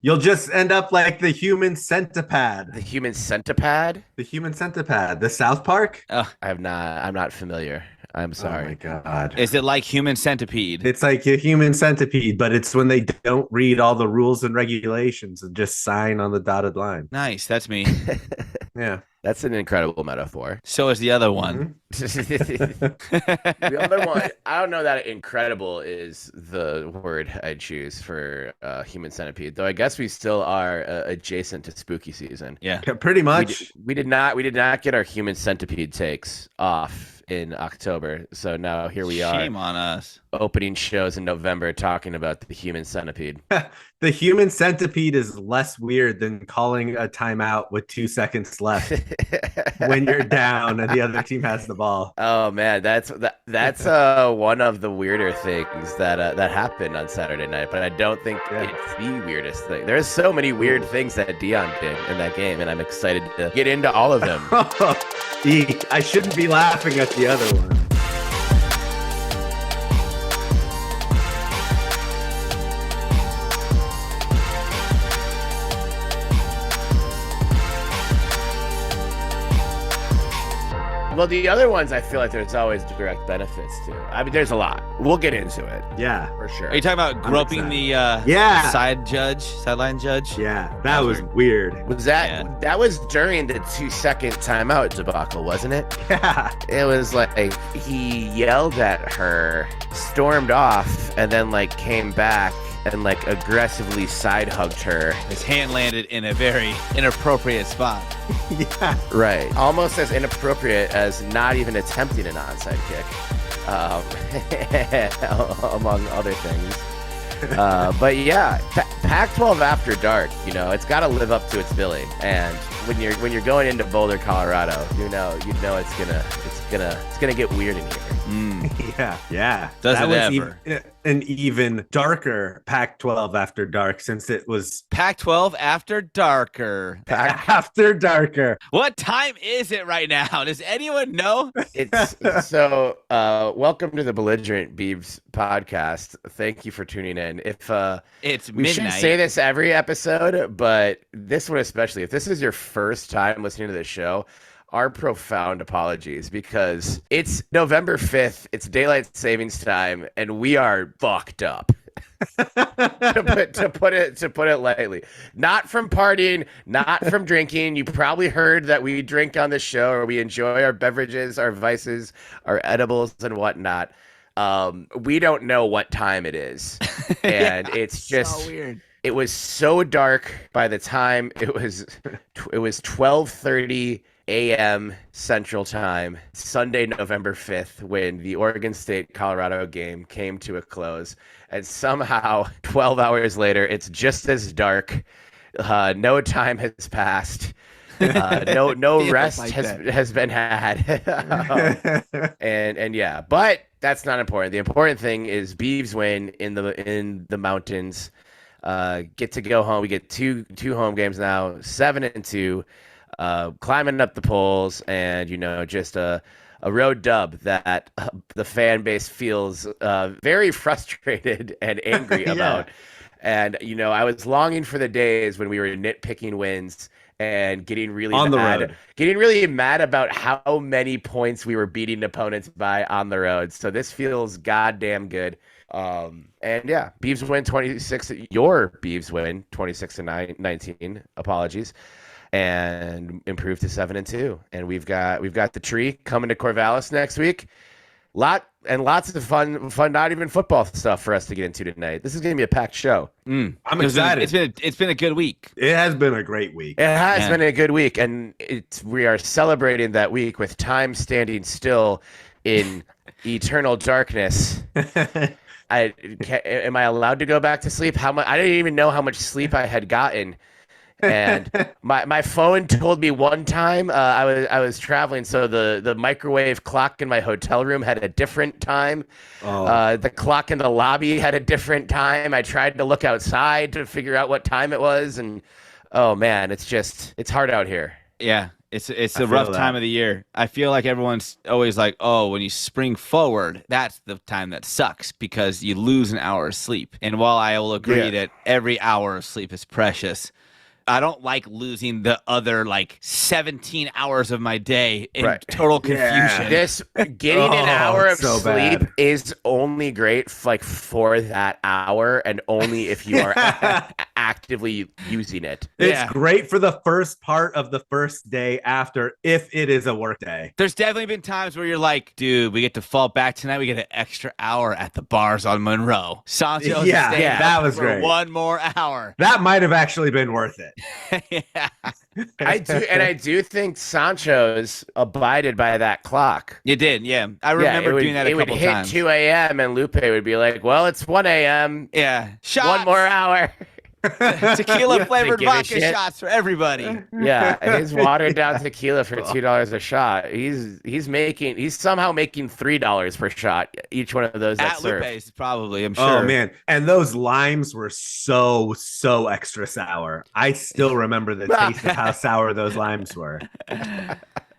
You'll just end up like the human centipede. The human centipede? The human centipede. The South Park? I'm not familiar. I'm Oh my sorry. God. Is it like human centipede? It's like a human centipede, but it's when they don't read all the rules and regulations and just sign on the dotted line. Nice. That's me. Yeah. That's an incredible metaphor. So is the other one. The other one, I don't know that incredible is the word I'd choose for human centipede, though I guess we still are adjacent to spooky season. Yeah. Pretty much. We did not get our human centipede takes off in October, so now here we are. Shame on us. Opening shows in November talking about the human centipede. The human centipede is less weird than calling a timeout with 2 seconds left when you're down and the other team has the ball. Oh man, that's one of the weirder things that happened on Saturday night, but I don't think it's the weirdest thing. There's so many weird things that Dion did in that game, and I'm excited to get into all of them. I shouldn't be laughing at the other one. Well, the other ones, I feel like there's always direct benefits to. I mean, there's a lot. We'll get into it. Yeah, for sure. Are you talking about groping the sideline judge? Yeah, that was weird. Was that was during the 2-second timeout debacle, wasn't it? Yeah. It was like he yelled at her, stormed off, and then like came back and like aggressively side hugged her. His hand landed in a very inappropriate spot. Yeah. Right. Almost as inappropriate as not even attempting an onside kick, among other things. But yeah, Pac-12 after dark, it's got to live up to its billing. And when you're going into Boulder, Colorado, you know it's gonna get weird in here. Yeah. Does it ever? An even darker Pac-12 after dark, since it was Pac-12 after darker. After darker. What time is it right now? Does anyone know? It's so. Welcome to the Belligerent Beavs Podcast. Thank you for tuning in. If it's we midnight. should say this every episode, but this one especially. If this is your first time listening to the show, our profound apologies, because it's November 5th, it's daylight savings time, and we are fucked up. to put it lightly. Not from partying, not from drinking. You probably heard that we drink on the show, or we enjoy our beverages, our vices, our edibles, and whatnot. We don't know what time it is, and it's just so weird. It was so dark by the time it was 12:30 a.m. Central Time, Sunday, November 5th, when the Oregon State-Colorado game came to a close. And somehow, 12 hours later, it's just as dark. No time has passed. No rest like has been had. And yeah, but that's not important. The important thing is Beavs win in the mountains. Get to go home. We get two home games now, 7-2. Climbing up the polls, and just a road dub that the fan base feels very frustrated and angry about. And I was longing for the days when we were nitpicking wins and getting really mad about how many points we were beating opponents by on the road. So this feels goddamn good. And yeah, Beavs win 26. Your Beavs win 26-19. Apologies. And improve to 7-2. And we've got the tree coming to Corvallis next week. Lots of fun, not even football stuff for us to get into tonight. This is going to be a packed show. I'm excited. It's been a good week. It has been a great week. It has been a good week, and we are celebrating that week with time standing still in eternal darkness. Am I allowed to go back to sleep? I didn't even know how much sleep I had gotten. And my phone told me one time I was traveling, so the microwave clock in my hotel room had a different time. The clock in the lobby had a different time. I tried to look outside to figure out what time it was, and oh man, it's hard out here. Yeah, it's I a feel rough that. time of the year. I feel like everyone's always like, oh, when you spring forward, that's the time that sucks because you lose an hour of sleep. And while I will agree that every hour of sleep is precious, I don't like losing the other like 17 hours of my day in total confusion. This getting an hour of so sleep bad. is only great for that hour, and only if you are actively using it. It's great for the first part of the first day after, if it is a work day. There's definitely been times where you're like, dude, we get to fall back tonight. We get an extra hour at the bars on Monroe. Sancho's that was for great. one more hour. That might have actually been worth it. Yeah. I do think Sancho's abided by that clock. You did, yeah. I remember doing that a couple times. It would hit 2 a.m. and Lupe would be like, well, it's 1 a.m. Yeah. Shots. One more hour. Tequila flavored vodka shots for everybody. Yeah, his watered down tequila for $2 a shot. He's somehow making $3 per shot each one of those at Lupe's, probably. I'm sure. Oh man, and those limes were so extra sour. I still remember the taste of how sour those limes were.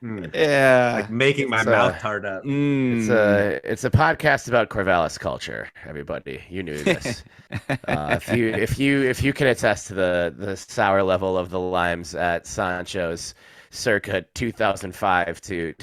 Yeah, like making my mouth hard up. It's a podcast about Corvallis culture. Everybody, you knew this. If you can attest to the sour level of the limes at Sancho's, circa 2005 to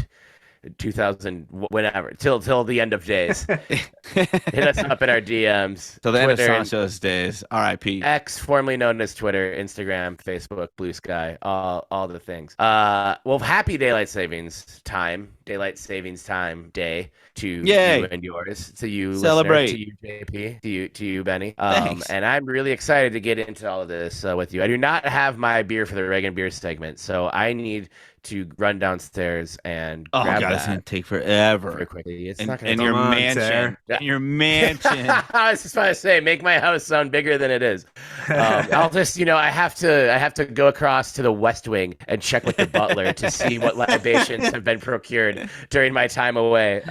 2000 whenever till the end of days. Hit us up in our DMs. Till the end of Sancho's days. R.I.P. X, formerly known as Twitter, Instagram, Facebook, Blue Sky, all the things. Well, happy daylight savings time day to you and yours, to you, celebrate, listener, to you, JP, to you, Benny. Thanks. And I'm really excited to get into all of this with you. I do not have my beer for the Reagan beer segment, so I need to run downstairs and grab that. It's gonna take forever. Very quickly. It's and, not gonna and your mansion. In your mansion. I was just trying to say, make my house sound bigger than it is. I'll just, I have to go across to the West Wing and check with the butler to see what libations have been procured during my time away.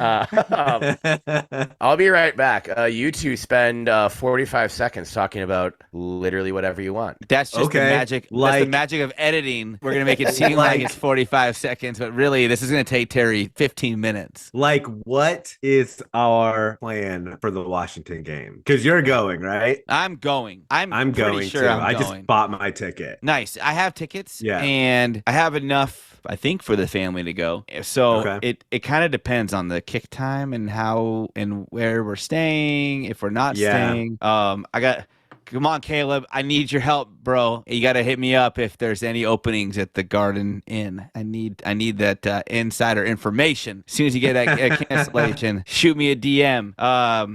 I'll be right back. You two spend 45 seconds talking about literally whatever you want. That's just the magic. That's the magic of editing. We're gonna make it seem like it's 45 seconds, but really, this is gonna take Terry 15 minutes. Like, what is our plan for the Washington game? Because you're going, right? I'm going. I'm going sure too. I'm I going. just bought my ticket. Nice. I have tickets. Yeah. And I have enough, I think, for the family to go. So it kind of depends on the kick time and how and where we're staying. If we're not staying, come on, Caleb. I need your help, bro. You got to hit me up if there's any openings at the Garden Inn. I need that insider information. As soon as you get that cancellation, shoot me a DM.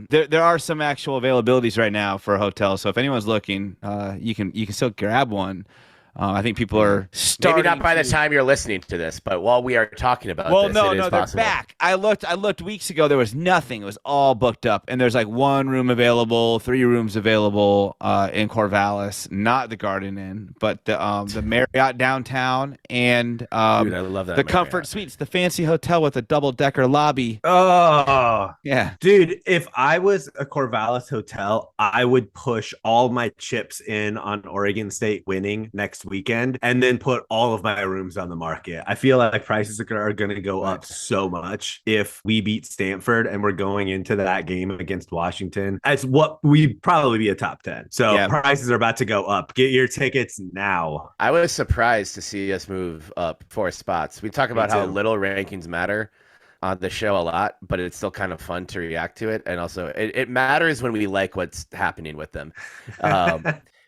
There are some actual availabilities right now for hotels. So if anyone's looking, you can still grab one. I think people are starting. Maybe not by the time you're listening to this, but while we are talking about this, no, they're possible. Back. I looked weeks ago. There was nothing. It was all booked up, and there's like 1 room available, 3 rooms available in Corvallis, not the Garden Inn, but the Marriott downtown and dude, I love that the Marriott. Comfort Suites, the fancy hotel with a double-decker lobby. Oh, yeah, dude. If I was a Corvallis hotel, I would push all my chips in on Oregon State winning next weekend and then put all of my rooms on the market. I feel like prices are going to go up so much if we beat Stanford and we're going into that game against Washington. As what we'd probably be a top 10. So prices are about to go up. Get your tickets now. I was surprised to see us move up 4 spots. We talk about how little rankings matter on the show a lot, but it's still kind of fun to react to it. And also it matters when we like what's happening with them.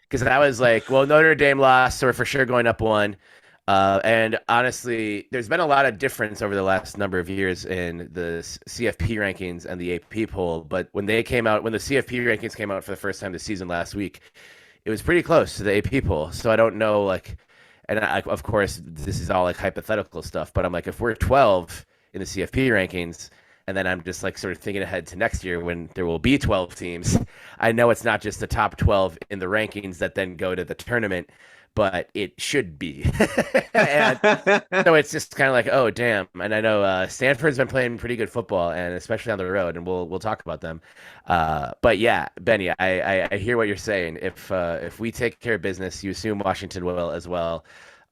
Because I was like, well, Notre Dame lost, so we're for sure going up 1. And honestly, there's been a lot of difference over the last number of years in the CFP rankings and the AP poll. But when the CFP rankings came out for the first time this season last week, it was pretty close to the AP poll. So I don't know, of course, this is all like hypothetical stuff, but I'm like, if we're 12 in the CFP rankings, and then I'm just like sort of thinking ahead to next year when there will be 12 teams. I know it's not just the top 12 in the rankings that then go to the tournament, but it should be. And so it's just kind of like, oh, damn. And I know Stanford's been playing pretty good football, and especially on the road, and we'll talk about them. But yeah, Benny, I hear what you're saying. If we take care of business, you assume Washington will as well.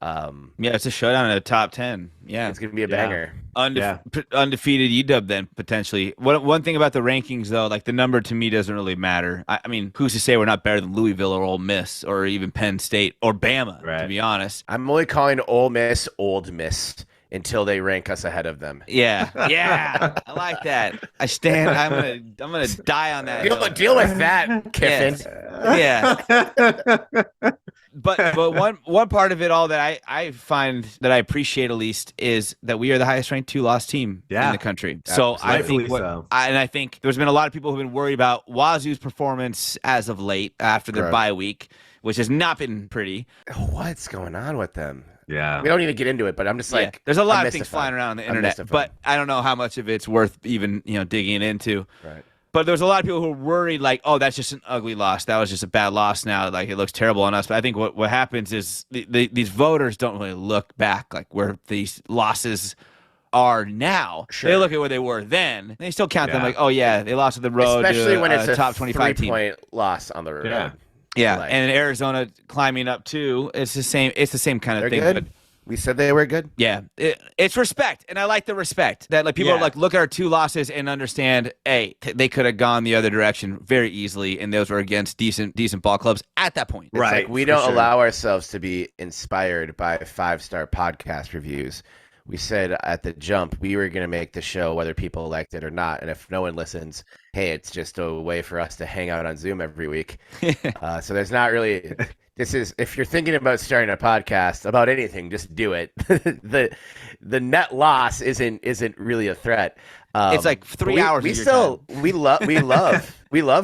Yeah, it's a showdown in the top 10. Yeah, it's gonna be a banger. Undefeated UW then potentially. One thing about the rankings though, like the number to me doesn't really matter. I mean, who's to say we're not better than Louisville or Ole Miss or even Penn State or Bama? Right. To be honest, I'm only calling Ole Miss Old Miss until they rank us ahead of them. Yeah, I like that. I'm gonna die on that. Deal with that, Kiffin. Yes. Yeah. But one part of it all that I find that I appreciate at least is that we are the highest ranked 2-loss team in the country. So I think I think there's been a lot of people who've been worried about Wazoo's performance as of late after their bye week, which has not been pretty. What's going on with them? Yeah, we don't need to get into it, but I'm just like, there's a lot of things flying around on the internet, but I don't know how much of it's worth even digging into. Right. But there's a lot of people who are worried, like, oh, that's just an ugly loss. That was just a bad loss now. Like, it looks terrible on us. But I think what happens is these voters don't really look back, like, where these losses are now. Sure. They look at where they were then. They still count them like, oh, yeah, they lost on the road. Especially when it's a top 25 team. 3-point loss on the road. Yeah, and Arizona climbing up, too. It's the same kind of thing. Good. We said they were good. Yeah, it's respect, and I like the respect that like people are like look at our 2 losses and understand. Hey, they could have gone the other direction very easily, and those were against decent ball clubs at that point. Right. Like we don't allow ourselves to be inspired by 5-star podcast reviews. We said at the jump we were going to make the show whether people liked it or not, and if no one listens, hey, it's just a way for us to hang out on Zoom every week. So there's not really. This is if you're thinking about starting a podcast about anything, just do it. the net loss isn't really a threat. It's like 3 hours. We love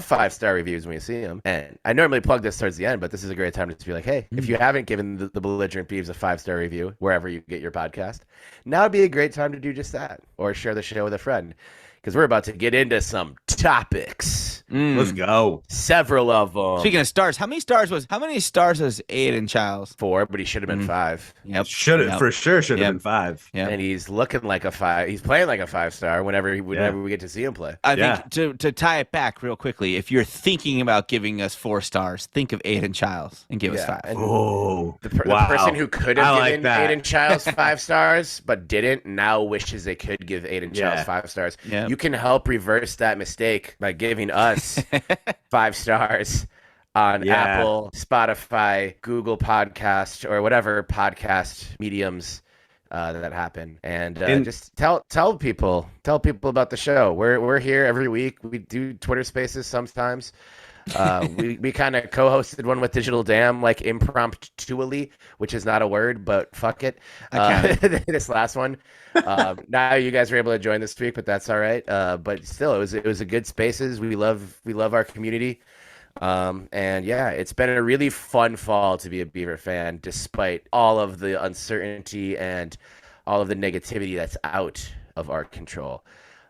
5-star reviews when we see them. And I normally plug this towards the end, but this is a great time to be like, hey, if you haven't given the Belligerent Beavs a 5-star review wherever you get your podcast, now would be a great time to do just that, or share the show with a friend. Because we're about to get into some topics. Let's go. Several of them. Speaking of stars, how many stars was Aiden Childs? 4, but he should have been 5. Yep. Should have been 5. Yep. And he's looking like a 5. He's playing like a 5-star whenever we get to see him play. I think to tie it back real quickly, if you're thinking about giving us 4 stars, think of Aiden Childs and give us 5. The person who could have given Aiden Childs 5 stars but didn't now wishes they could give Aiden Childs 5 stars. Yeah. You can help reverse that mistake by giving us 5 stars on Apple, Spotify, Google Podcast, or whatever podcast mediums that happen. And just tell people about the show. We're here every week. We do Twitter Spaces sometimes. We kind of co-hosted one with Digital Dam, like impromptually, which is not a word, but fuck it. This last one. Now you guys were able to join this week, but that's all right. But still, it was a good Spaces. We love our community. And yeah, it's been a really fun fall to be a Beaver fan, despite all of the uncertainty and all of the negativity that's out of our control.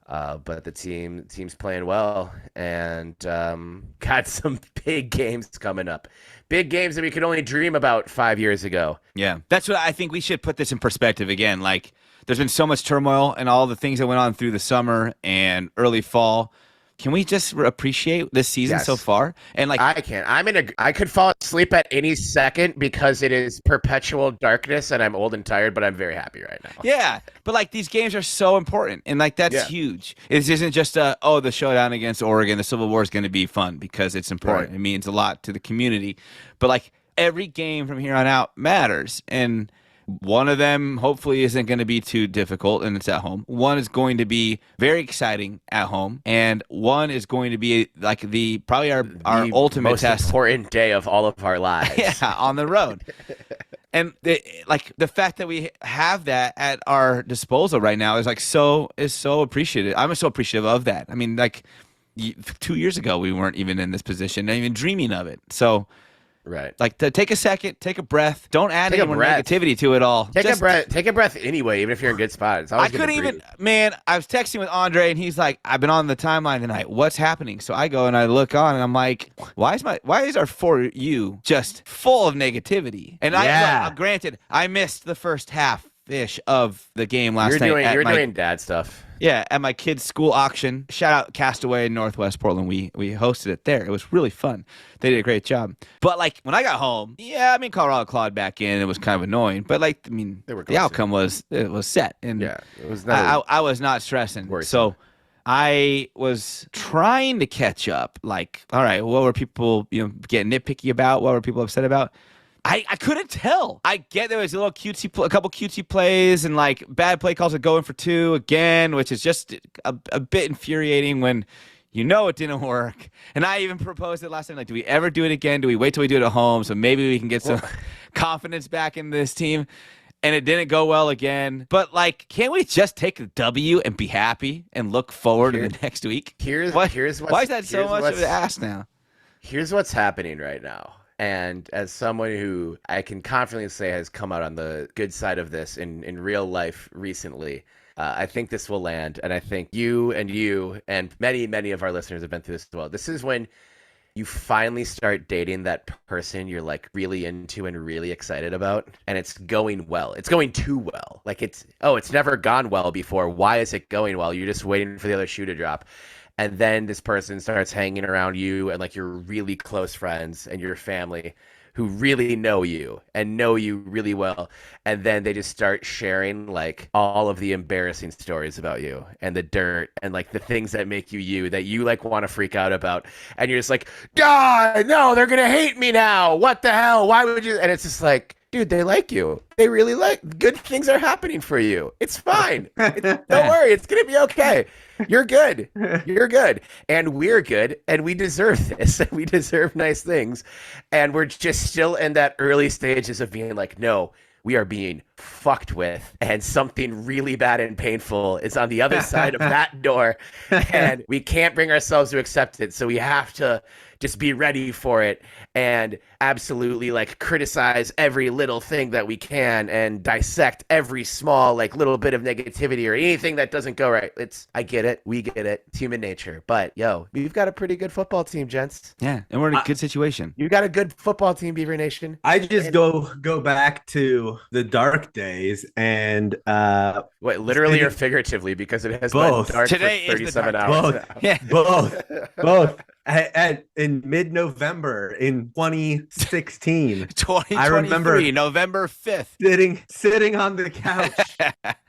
But the team's playing well, and got some big games coming up. Big games that we could only dream about 5 years ago. Yeah, that's what I think. We should put this in perspective again. Like, there's been so much turmoil and all the things that went on through the summer and early fall. Can we just appreciate this season so far? And like, I can. I could fall asleep at any second because it is perpetual darkness and I'm old and tired, but I'm very happy right now. Yeah. But like, these games are so important. And like, that's huge. It isn't just the showdown against Oregon, the Civil War is going to be fun because it's important. Right. It means a lot to the community. But like, every game from here on out matters. And one of them hopefully isn't going to be too difficult, and it's at home. One is going to be very exciting at home, and one is going to be like probably our ultimate most test, important day of all of our lives. Yeah, on the road. And the fact that we have that at our disposal right now is so appreciated. I'm so appreciative of that. I mean, like 2 years ago, we weren't even in this position, not even dreaming of it. So. Right. Like, to take a second, take a breath. Don't add any more negativity to it all. Take a breath anyway, even if you're in good spot. It's always I was texting with Andre, and he's like, I've been on the timeline tonight. What's happening? So I go and I look on, and I'm like, why is our For You just full of negativity? And granted, I missed the first half ish of the game last night. You're doing dad stuff. Yeah, at my kid's school auction. Shout out Castaway in Northwest Portland. We hosted it there. It was really fun. They did a great job. But like when I got home, Colorado clawed back in. It was kind of annoying. But the outcome was set. And it was not. I was not stressing. Worrisome. So I was trying to catch up. Like, all right, what were people getting nitpicky about? What were people upset about? I couldn't tell. I get there was a couple cutesy plays and like bad play calls that go in for two again, which is just a bit infuriating when it didn't work. And I even proposed it last time. Like, do we ever do it again? Do we wait till we do it at home so maybe we can get some confidence back in this team? And it didn't go well again. But like, can't we just take the W and be happy and look forward to the next week? Why is that so much of an ask now? Here's what's happening right now. And as someone who I can confidently say has come out on the good side of this in real life recently, I think this will land. And I think you and many, many of our listeners have been through this as well. This is when you finally start dating that person you're like really into and really excited about. And it's going well. It's going too well. Like it's never gone well before. Why is it going well? You're just waiting for the other shoe to drop. And then this person starts hanging around you and like your really close friends and your family who really know you really well. And then they just start sharing like all of the embarrassing stories about you and the dirt and like the things that make you that you like want to freak out about. And you're just like, God, no, they're going to hate me now. What the hell? Why would you? And it's just like, dude, they like you. They really good things are happening for you. It's fine. Don't worry. It's going to be okay. You're good. You're good. And we're good. And we deserve this. And we deserve nice things. And we're just still in that early stages of being like, no, we are being fucked with. And something really bad and painful is on the other side of that door. And we can't bring ourselves to accept it. So we have to just be ready for it and absolutely like criticize every little thing that we can and dissect every small like little bit of negativity or anything that doesn't go right. I get it. We get it. It's human nature. But we've got a pretty good football team, gents. Yeah. And we're in a good situation. You got a good football team, Beaver Nation. I just go back to the dark days and wait, literally or figuratively, because it has both. Been dark Today for 37 hours. Both. Yeah. Both. In mid-November in 2016, 2023, I remember November 5th, sitting on the couch,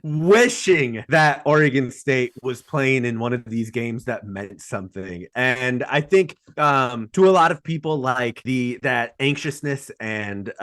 wishing that Oregon State was playing in one of these games that meant something. And I think to a lot of people, like that anxiousness and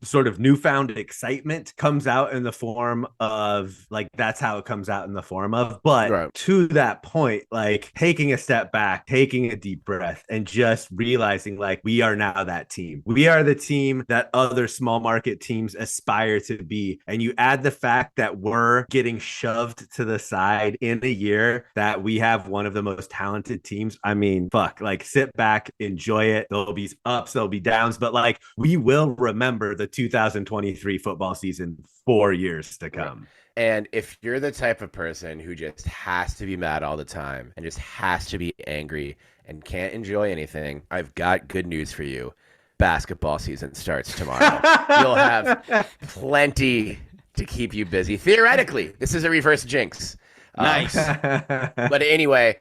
sort of newfound excitement comes out in the form of like that's how it comes out in the form of. But right. To that point, like taking a step back, taking a deep breath and just realizing like we are now that team. We are the team that other small market teams aspire to be. And you add the fact that we're getting shoved to the side in a year that we have one of the most talented teams. I mean, fuck, like sit back, enjoy it. There'll be ups, there'll be downs, but like we will remember the 2023 football season 4 years to come. Right. And if you're the type of person who just has to be mad all the time and just has to be angry and can't enjoy anything, I've got good news for you. Basketball season starts tomorrow. You'll have plenty to keep you busy. Theoretically, this is a reverse jinx. Nice. But anyway,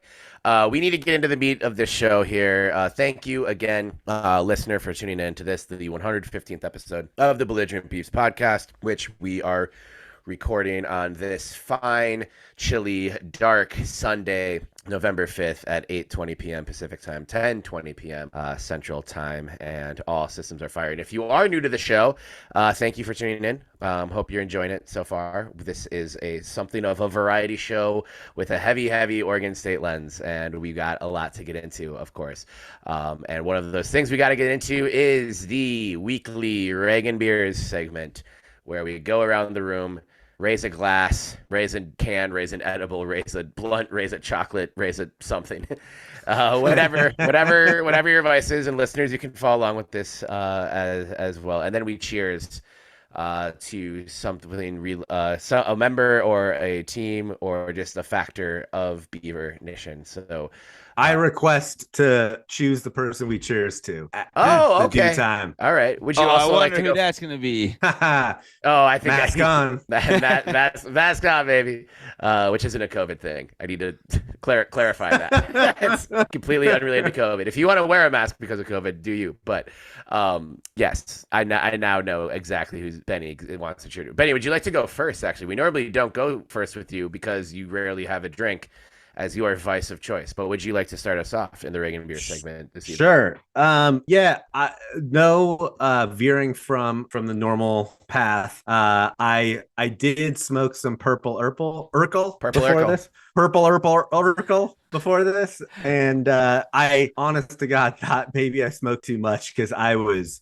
we need to get into the meat of this show here. Thank you again, listener, for tuning in to this, the 115th episode of the Belligerent Beavs Podcast, which we are recording on this fine, chilly, dark Sunday, November 5th at 8:20 p.m. Pacific time, 10:20 p.m. Central time, and all systems are firing. If you are new to the show, thank you for tuning in. Hope you're enjoying it so far. This is something of a variety show with a heavy Oregon State lens, and we got a lot to get into, of course. And one of those things we got to get into is the weekly Reagan Beers segment, where we go around the room, raise a glass, raise a can, raise an edible, raise a blunt, raise a chocolate, raise a something. Whatever your vice is, and listeners, you can follow along with this as well. And then we cheers to something a member or a team or just a factor of Beaver Nation. So I request to choose the person we cheers to. Oh, okay. Due time. All right. Would you I also like wonder to who go? that's going to be. I think Mask on. Mask on, baby. Which isn't a COVID thing. I need to clarify that. It's completely unrelated to COVID. If you want to wear a mask because of COVID, do you? But yes, I now know exactly who Benny wants to cheer to. Benny, would you like to go first? Actually, we normally don't go first with you because you rarely have a drink as your vice of choice. But would you like to start us off in the Reagan Beer segment this evening? Sure. No veering from the normal path. I did smoke some purple Urkel before this, and I honest to God thought maybe I smoked too much because I was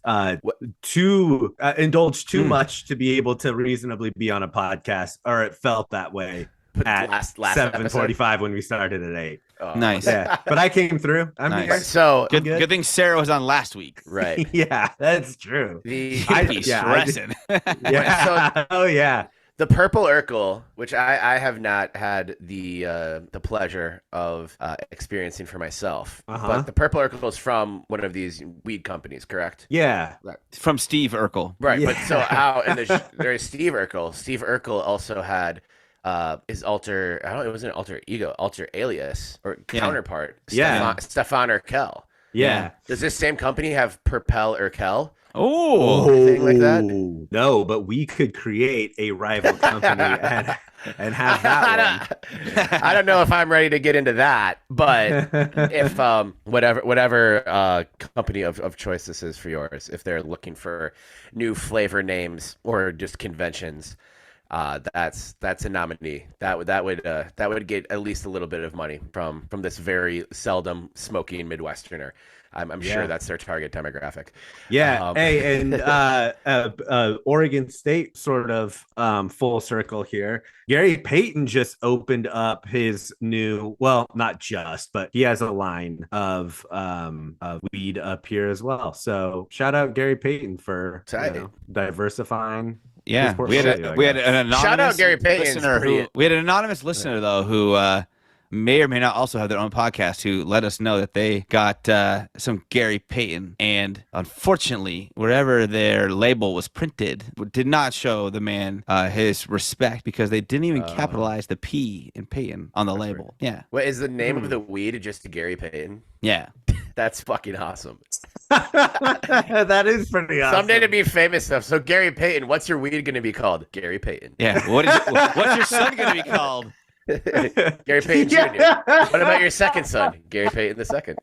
indulged too much to be able to reasonably be on a podcast, or it felt that way at last 7:45 when we started at 8. Oh, nice. Yeah, but I came through. I'm nice. here. So good thing Sarah was on last week. Right. Yeah, that's true. Stressing. Oh yeah. The purple Urkel, which I have not had the pleasure of experiencing for myself, but the purple Urkel is from one of these weed companies, correct? Yeah, from Steve Urkel. Right, yeah. But so how? There's Steve Urkel. Steve Urkel also had his alter alias or counterpart, Stefan Urkel. Yeah. Does this same company have Purpell Urkel? Oh, anything like that? No, but we could create a rival company and have that one. I don't know if I'm ready to get into that, but if whatever company of choice this is for yours, if they're looking for new flavor names or just conventions, that's a nominee. That would get at least a little bit of money from this very seldom smoking Midwesterner. I'm sure that's their target demographic. Yeah. Hey, and Oregon State sort of full circle here. Gary Payton just opened up his new, well, not just, but he has a line of weed up here as well. So shout out Gary Payton for diversifying. Yeah, we had an anonymous shout out Gary Payton listener we had an anonymous listener though who may or may not also have their own podcast who let us know that they got some Gary Payton, and unfortunately wherever their label was printed did not show the man his respect because they didn't even capitalize the P in Payton on the label. Right. Yeah. What is the name of the weed? Just Gary Payton? Yeah. That's fucking awesome. That is pretty awesome. Someday to be famous stuff. So Gary Payton, what's your weed going to be called? Gary Payton. Yeah. What's your son going to be called? Gary Payton Jr. What about your second son, Gary Payton II?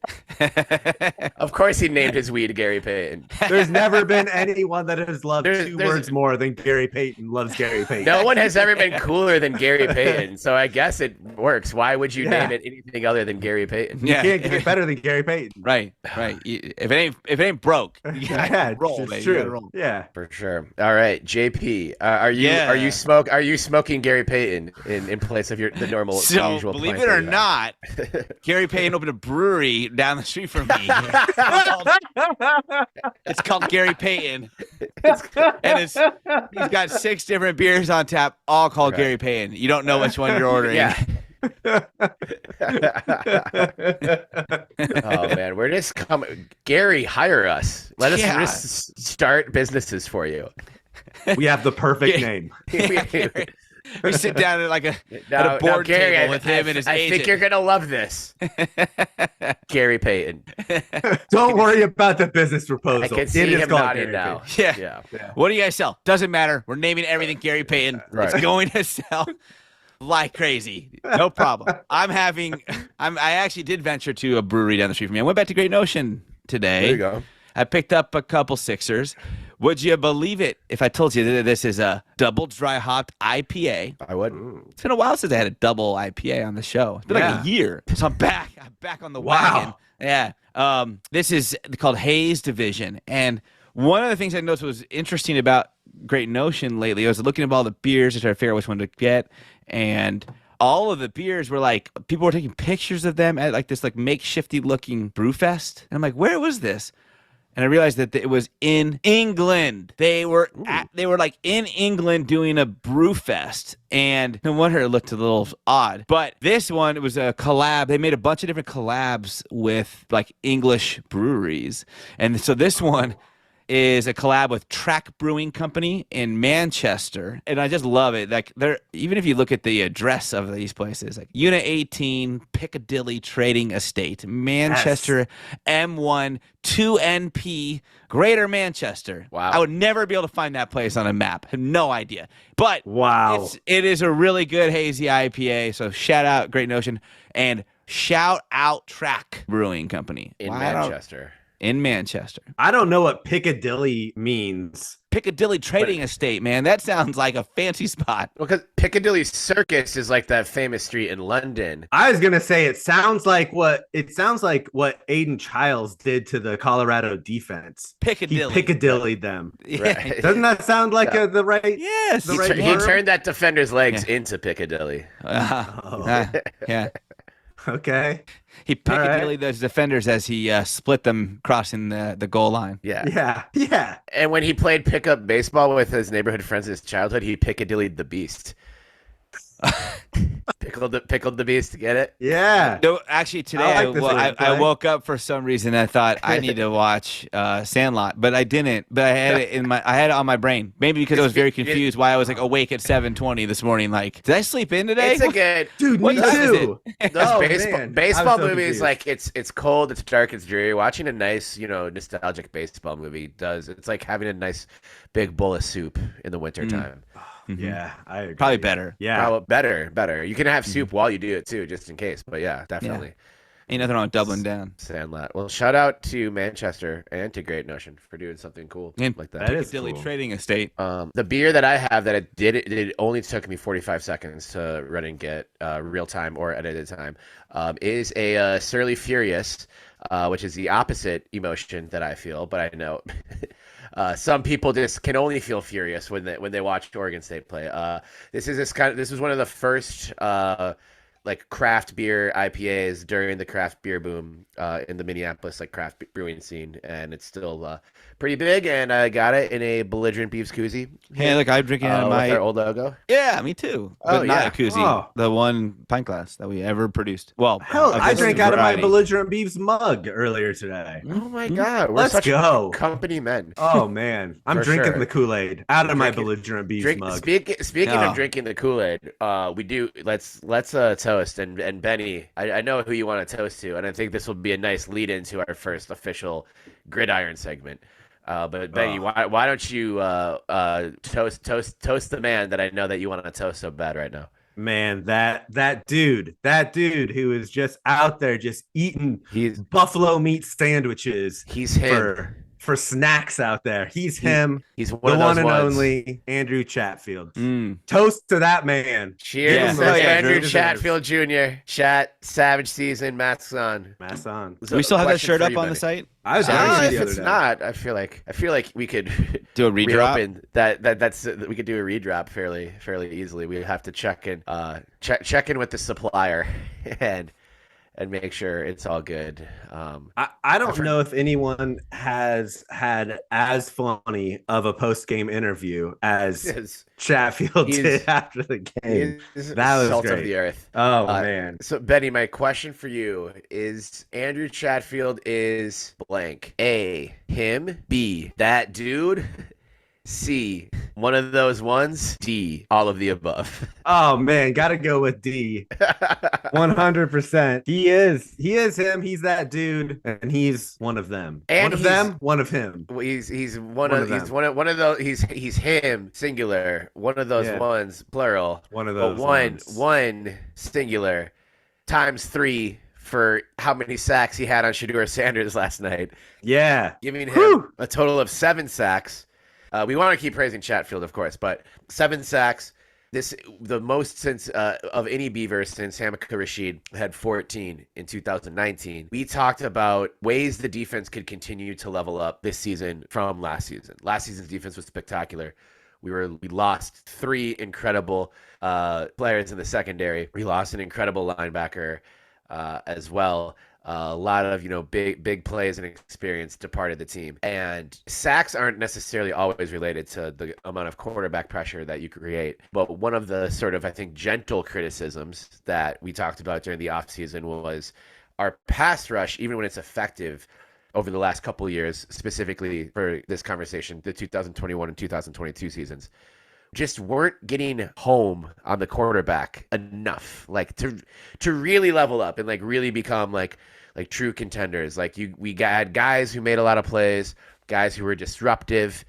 Of course he named his weed Gary Payton. There's never been anyone that has loved two words more than Gary Payton loves Gary Payton. No one has ever been cooler than Gary Payton, so I guess it works. Why would you name it anything other than Gary Payton? You can't get better than Gary Payton. Right. If it ain't broke, you gotta roll, baby. True. Roll. Yeah, for sure. All right, JP, are you smoking Gary Payton in place of the normal usual believe it or not, Gary Payton opened a brewery down the street from me. It's called Gary Payton, and he's got 6 different beers on tap, all called Gary Payton. You don't know which one you're ordering. Yeah. Oh man, we're just coming. Gary, hire us. Let us just start businesses for you. We have the perfect name. We sit down at a board table with him and his agent. I think you're gonna love this, Gary Payton. Don't worry about the business proposal. I can see him nodding now. Yeah. What do you guys sell? Doesn't matter. We're naming everything Gary Payton. Right. It's going to sell like crazy. No problem. I actually did venture to a brewery down the street from me. I went back to Great Notion today. There you go. I picked up a couple Sixers. Would you believe it if I told you that this is a double dry hopped IPA? I would. It's been a while since I had a double IPA on the show. It's been like a year. So I'm back on the wagon. Yeah. This is called Hayes Division. And one of the things I noticed was interesting about Great Notion lately, I was looking at all the beers to try to figure out which one to get. And all of the beers were people were taking pictures of them at this makeshifty looking brew fest. And I'm like, where was this? and I realized that it was in England. They were like in England doing a brew fest, and no wonder it looked a little odd. But this one, it was a collab. They made a bunch of different collabs with like English breweries, and so this one is a collab with Track Brewing Company in Manchester, and I just love it. Like, they're, even if you look at the address of these places, like Unit 18, Piccadilly Trading Estate, Manchester, M1 2NP, Greater Manchester. Wow. I would never be able to find that place on a map. Have no idea. But wow, it is a really good hazy IPA. So shout out Great Notion, and shout out Track Brewing Company in Manchester. In Manchester. I don't know what Piccadilly means. Piccadilly Trading Estate, man. That sounds like a fancy spot. Well, because Piccadilly Circus is like that famous street in London. I was gonna say it sounds like what Aiden Childs did to the Colorado defense. Piccadilly. He Piccadilly'd them. Yeah. Right. Doesn't that sound like the right? Yes. He turned that defender's legs into Piccadilly. Yeah. Okay. He Piccadilly those defenders as he split them crossing the goal line. Yeah. And when he played pickup baseball with his neighborhood friends in his childhood, he Piccadilly'd the Beast. Pickled the Beast, get it? Yeah. No, actually, today I woke up for some reason. I thought I need to watch Sandlot, but I didn't. But I had it on my brain. Maybe because I was very confused why I was like awake at 7:20 this morning. Like, did I sleep in today? It's a good dude. Me too. Baseball movies, like it's cold, it's dark, it's dreary. Watching a nice, nostalgic baseball movie it's like having a nice big bowl of soup in the wintertime. Mm-hmm. Yeah, I agree. Probably better. Yeah, better. You can have soup while you do it too, just in case. But yeah, definitely. Yeah. Ain't nothing wrong with doubling down. Sandlot. Well, shout out to Manchester and to Great Notion for doing something cool like that. That is Piccadilly cool. Trading Estate. The beer that I have that it only took me 45 seconds to run and get real time or edited time is a Surly Furious, which is the opposite emotion that I feel, but I know. Some people just can only feel furious when they watch Oregon State play. This was one of the first like craft beer IPAs during the craft beer boom in the Minneapolis like craft brewing scene, and it's still pretty big. And I got it in a Belligerent Beavs koozie. Hey, look, I'm drinking out of my old logo. Yeah, me too. But not a koozie. The one pint glass that we ever produced. Well, hell, I drank out of my Belligerent Beavs mug earlier today. Oh my god, we're Let's such go, company men. Oh man, I'm drinking the Kool-Aid out of my Belligerent Beavs mug. Speaking of drinking the Kool-Aid, let's toast and Benny. I know who you want to toast to, and I think this will be a nice lead into our first official gridiron segment. But Benny, why don't you toast the man that I know that you want to toast so bad right now? Man, that dude who is just out there just eating buffalo meat sandwiches. He's him. For snacks out there. He's him. He's the one and only Andrew Chatfield. Toast to that man. Cheers to Andrew Chatfield Jr. Chat, Savage Season, masks on. Masks on. Do we still have that shirt up on the site? I was if it's not, I feel like we could do a redrop. We could do a redrop fairly easily. We have to check in with the supplier and make sure it's all good. I don't know if anyone has had as funny of a post-game interview as Chatfield did after the game. That was salt great. Of the earth. Oh, man. So, Betty, my question for you is Andrew Chatfield is blank. A, him. B, that dude. C, one of those ones. D, all of the above. Oh man, gotta go with D. 100%. He is him. He's that dude, and he's one of them. And one of him. He's one of those. He's him singular. One of those ones plural. One of those. One singular times 3 for how many sacks he had on Shedeur Sanders last night. Yeah, giving him a total of 7 sacks. We want to keep praising Chatfield, of course, but 7 sacks. The most since of any Beaver since Hamika Rashid had 14 in 2019. We talked about ways the defense could continue to level up this season from last season. Last season's defense was spectacular. We lost 3 incredible players in the secondary. We lost an incredible linebacker as well. A lot of, big plays and experience departed the team. And sacks aren't necessarily always related to the amount of quarterback pressure that you create. But one of the sort of, I think, gentle criticisms that we talked about during the offseason was our pass rush, even when it's effective over the last couple of years, specifically for this conversation, the 2021 and 2022 seasons, just weren't getting home on the quarterback enough, like to really level up and like really become like true contenders. Like we had guys who made a lot of plays, guys who were disruptive,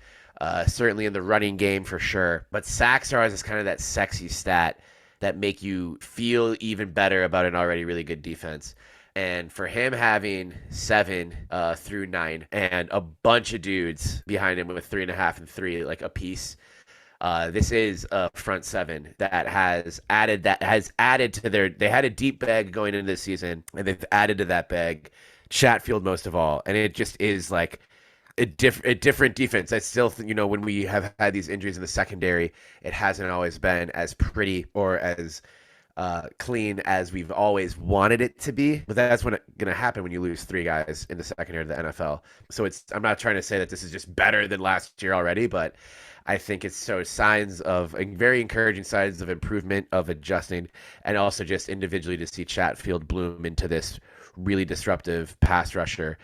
certainly in the running game for sure. But sacks are always kind of that sexy stat that make you feel even better about an already really good defense. And for him having 7 through 9 and a bunch of dudes behind him with 3.5 and 3 like a piece, this is a front 7 that has added to their. They had a deep bag going into this season, and they've added to that bag Chatfield most of all, and it just is like a different defense. I still think, when we have had these injuries in the secondary, it hasn't always been as pretty or as clean as we've always wanted it to be. But that's when it's going to happen when you lose 3 guys in the secondary of the NFL. So I'm not trying to say that this is just better than last year already, but I think it shows signs of very encouraging signs of improvement, of adjusting, and also just individually to see Chatfield bloom into this really disruptive pass rusher.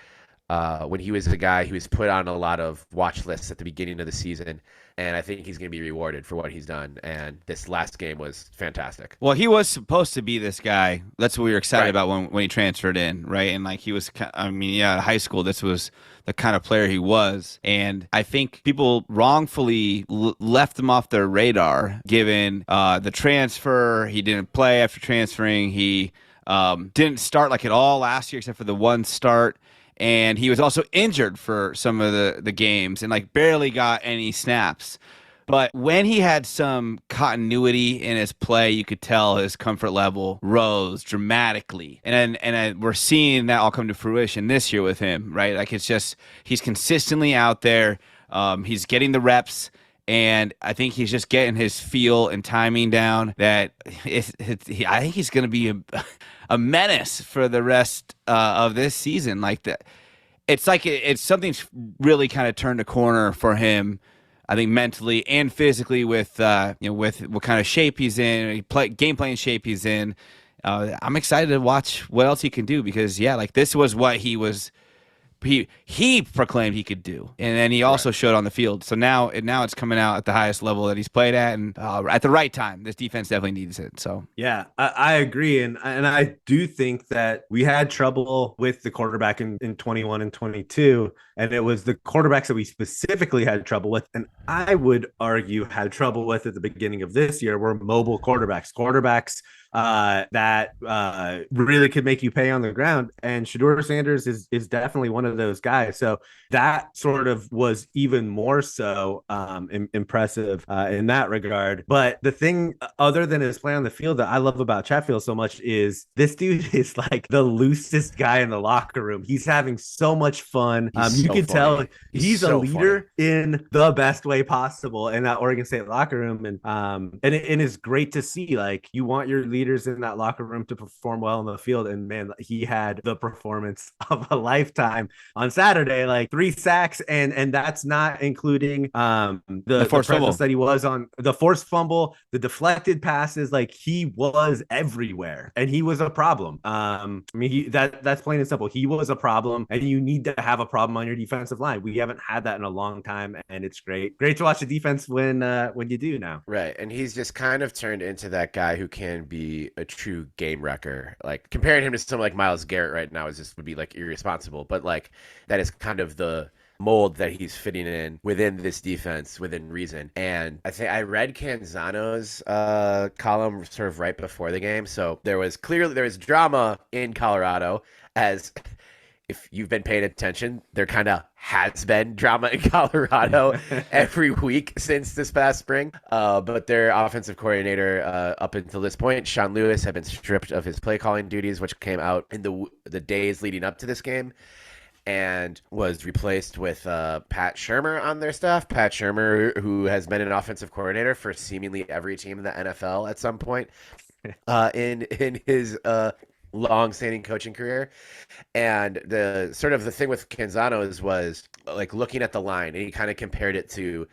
When he was a guy who was put on a lot of watch lists at the beginning of the season, and I think he's going to be rewarded for what he's done. And this last game was fantastic. Well, he was supposed to be this guy. That's what we were excited about when he transferred in, right? And like he was, high school, this was the kind of player he was. And I think people wrongfully left him off their radar, given the transfer. He didn't play after transferring. He didn't start like at all last year, except for the one start. And he was also injured for some of the games and like barely got any snaps. But when he had some continuity in his play, you could tell his comfort level rose dramatically. And we're seeing that all come to fruition this year with him, right? Like it's just he's consistently out there. He's getting the reps. And I think he's just getting his feel and timing down. That I think he's going to be a menace for the rest of this season. Like that, it's like something's really kind of turned a corner for him. I think mentally and physically, with what kind of shape he's in, game playing shape he's in. I'm excited to watch what else he can do because like this was what he was. He proclaimed he could do, and then he also showed on the field. So now it's coming out at the highest level that he's played at, and at the right time. This defense definitely needs it. So yeah, I agree, and I do think that we had trouble with the quarterback in 21 and 22, and it was the quarterbacks that we specifically had trouble with, and I would argue had trouble with at the beginning of this year were mobile quarterbacks that really could make you pay on the ground. And Shedeur Sanders is definitely one of those guys. So that sort of was even more so impressive in that regard. But the thing other than his play on the field that I love about Chatfield so much is this dude is like the loosest guy in the locker room. He's having so much fun. You can tell he's so a leader in the best way possible in that Oregon State locker room. And it is great to see. Like you want your leaders in that locker room to perform well in the field, and man, he had the performance of a lifetime on Saturday, like 3 sacks, and that's not including the forced fumble that he was on, the forced fumble, the deflected passes. Like he was everywhere, and he was a problem. I mean, that's plain and simple. He was a problem, and you need to have a problem on your defensive line. We haven't had that in a long time, and it's great to watch the defense when you do now. Right, and he's just kind of turned into that guy who can be a true game wrecker. Like comparing him to someone like Myles Garrett right now would be like irresponsible, but like that is kind of the mold that he's fitting in within this defense within reason. And I think I read Canzano's column sort of right before the game, so there was drama in Colorado. As if you've been paying attention, there kind of has been drama in Colorado every week since this past spring. But their offensive coordinator, up until this point, Sean Lewis, had been stripped of his play calling duties, which came out in the days leading up to this game, and was replaced with Pat Shurmur on their staff. Pat Shurmur, who has been an offensive coordinator for seemingly every team in the NFL at some point in his long-standing coaching career. And the sort of the thing with Canzano was like looking at the line, and he kind of compared it to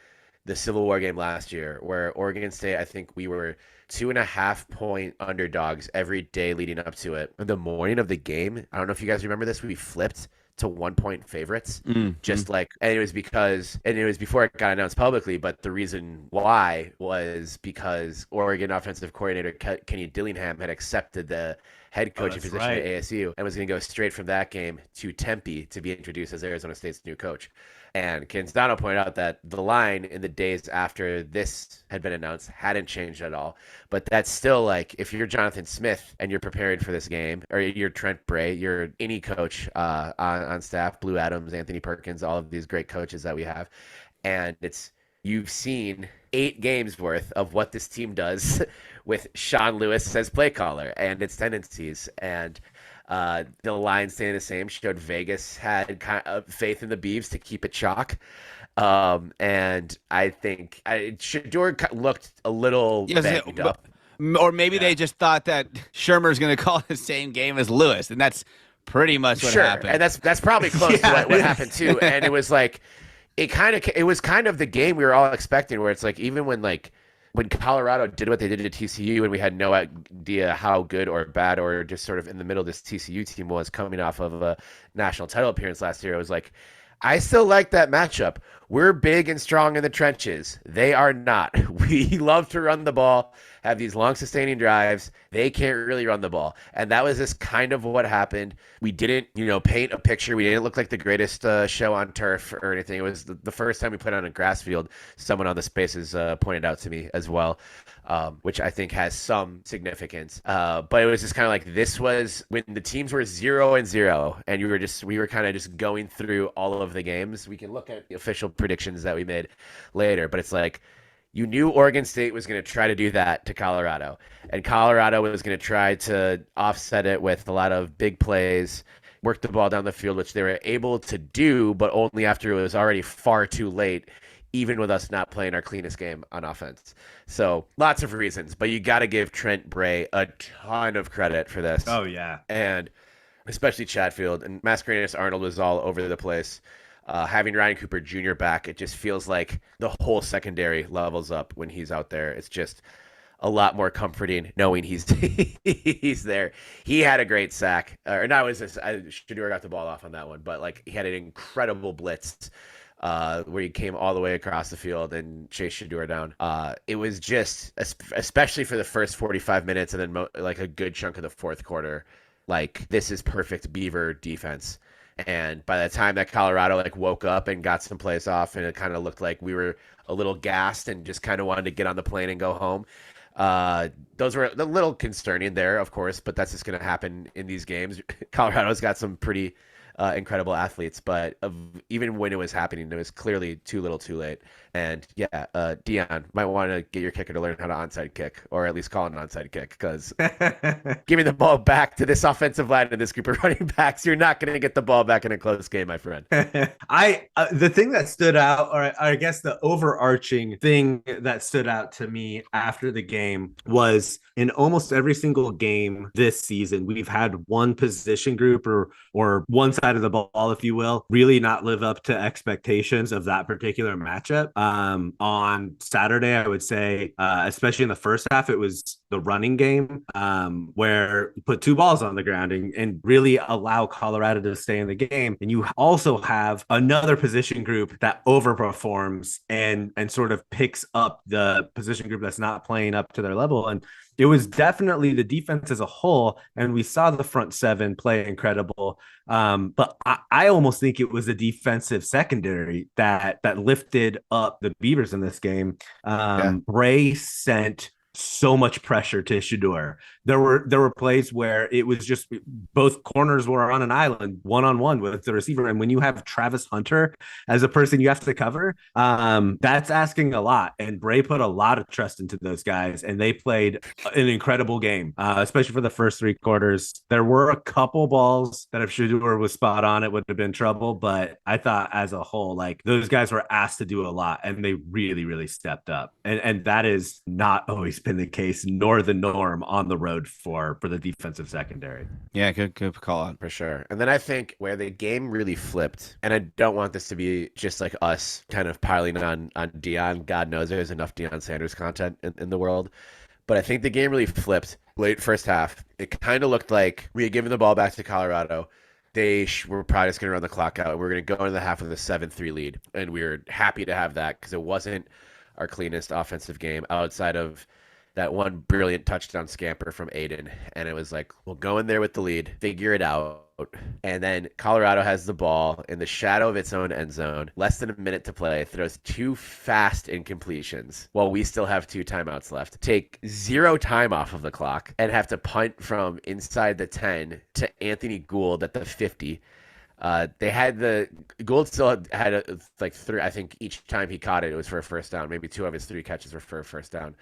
the Civil War game last year, where Oregon State, I think we were 2.5-point underdogs every day leading up to it. The morning of the game, I don't know if you guys remember this, we flipped to 1-point favorites, just like, and it was before it got announced publicly, but the reason why was because Oregon offensive coordinator Kenny Dillingham had accepted the head coaching position at ASU and was going to go straight from that game to Tempe to be introduced as Arizona State's new coach. And Canzano pointed out that the line in the days after this had been announced hadn't changed at all. But that's still like, if you're Jonathan Smith and you're preparing for this game, or you're Trent Bray, you're any coach on staff, Blue Adams, Anthony Perkins, all of these great coaches that we have. And you've seen 8 games worth of what this team does with Sean Lewis as play caller and its tendencies. And the line staying the same showed Vegas had kind of faith in the Beavs to keep it chalk. And I think Shedeur looked a little banged up. Or maybe they just thought that Shermer's going to call the same game as Lewis, and that's pretty much what happened. And that's probably close to what happened too. And it was like, it was kind of the game we were all expecting, where it's like, even when Colorado did what they did to TCU and we had no idea how good or bad or just sort of in the middle this TCU team was coming off of a national title appearance last year, it was like, I still like that matchup. We're big and strong in the trenches. They are not. We love to run the ball, have these long sustaining drives. They can't really run the ball. And that was just kind of what happened. We didn't, paint a picture. We didn't look like the greatest show on turf or anything. It was the first time we played on a grass field. Someone on the Spaces pointed out to me as well, which I think has some significance. But it was just kind of like, this was when the teams were 0-0 and we were kind of just going through all of the games. We can look at the official predictions that we made later, but it's like, you knew Oregon State was going to try to do that to Colorado, and Colorado was going to try to offset it with a lot of big plays, work the ball down the field, which they were able to do, but only after it was already far too late, even with us not playing our cleanest game on offense. So lots of reasons, but you got to give Trent Bray a ton of credit for this. Oh, yeah. And especially Chatfield, and Mascarenas Arnold was all over the place. Having Ryan Cooper Jr. back, it just feels like the whole secondary levels up when he's out there. It's just a lot more comforting knowing he's there. He had a great sack, Shedeur got the ball off on that one, but he had an incredible blitz where he came all the way across the field and chased Shedeur down. It was just, especially for the first 45 minutes and then a good chunk of the fourth quarter, this is perfect Beaver defense. And by the time that Colorado woke up and got some plays off, and it kind of looked like we were a little gassed and just kind of wanted to get on the plane and go home, those were a little concerning there, of course, but that's just going to happen in these games. Colorado's got some pretty incredible athletes, but even when it was happening, it was clearly too little too late. And Dion might want to get your kicker to learn how to onside kick, or at least call an onside kick, because giving the ball back to this offensive line and this group of running backs, you're not going to get the ball back in a close game, my friend. The thing that stood out, or I guess the overarching thing that stood out to me after the game, was in almost every single game this season, we've had one position group or one side of the ball, if you will, really not live up to expectations of that particular matchup. On Saturday, I would say, especially in the first half, it was the running game, where you put 2 balls on the ground and really allow Colorado to stay in the game. And you also have another position group that overperforms and sort of picks up the position group that's not playing up to their level. And it was definitely the defense as a whole, and we saw the front 7 play incredible. But I almost think it was the defensive secondary that lifted up the Beavers in this game. Bray sent so much pressure to Shedeur. There were plays where it was just both corners were on an island, one-on-one with the receiver. And when you have Travis Hunter as a person you have to cover, that's asking a lot. And Bray put a lot of trust into those guys, and they played an incredible game, especially for the first 3 quarters. There were a couple balls that if Shedeur was spot on, it would have been trouble. But I thought as a whole, those guys were asked to do a lot, and they really, really stepped up. And that is not always been the case nor the norm on the road for the defensive secondary. Yeah, good call on. For sure. And then I think where the game really flipped, and I don't want this to be just like us kind of piling on Deion. God knows there's enough Deion Sanders content in the world. But I think the game really flipped late first half. It kind of looked like we had given the ball back to Colorado. They were probably just going to run the clock out. We were going to go into the half with a 7-3 lead. And we were happy to have that because it wasn't our cleanest offensive game outside of that one brilliant touchdown scamper from Aiden. And it was like, we'll go in there with the lead, figure it out. And then Colorado has the ball in the shadow of its own end zone. Less than a minute to play. Throws 2 fast incompletions while we still have 2 timeouts left. Take 0 time off of the clock and have to punt from inside the 10 to Anthony Gould at the 50. Gould still had like 3. I think each time he caught it, it was for a first down. Maybe 2 of his 3 catches were for a first down.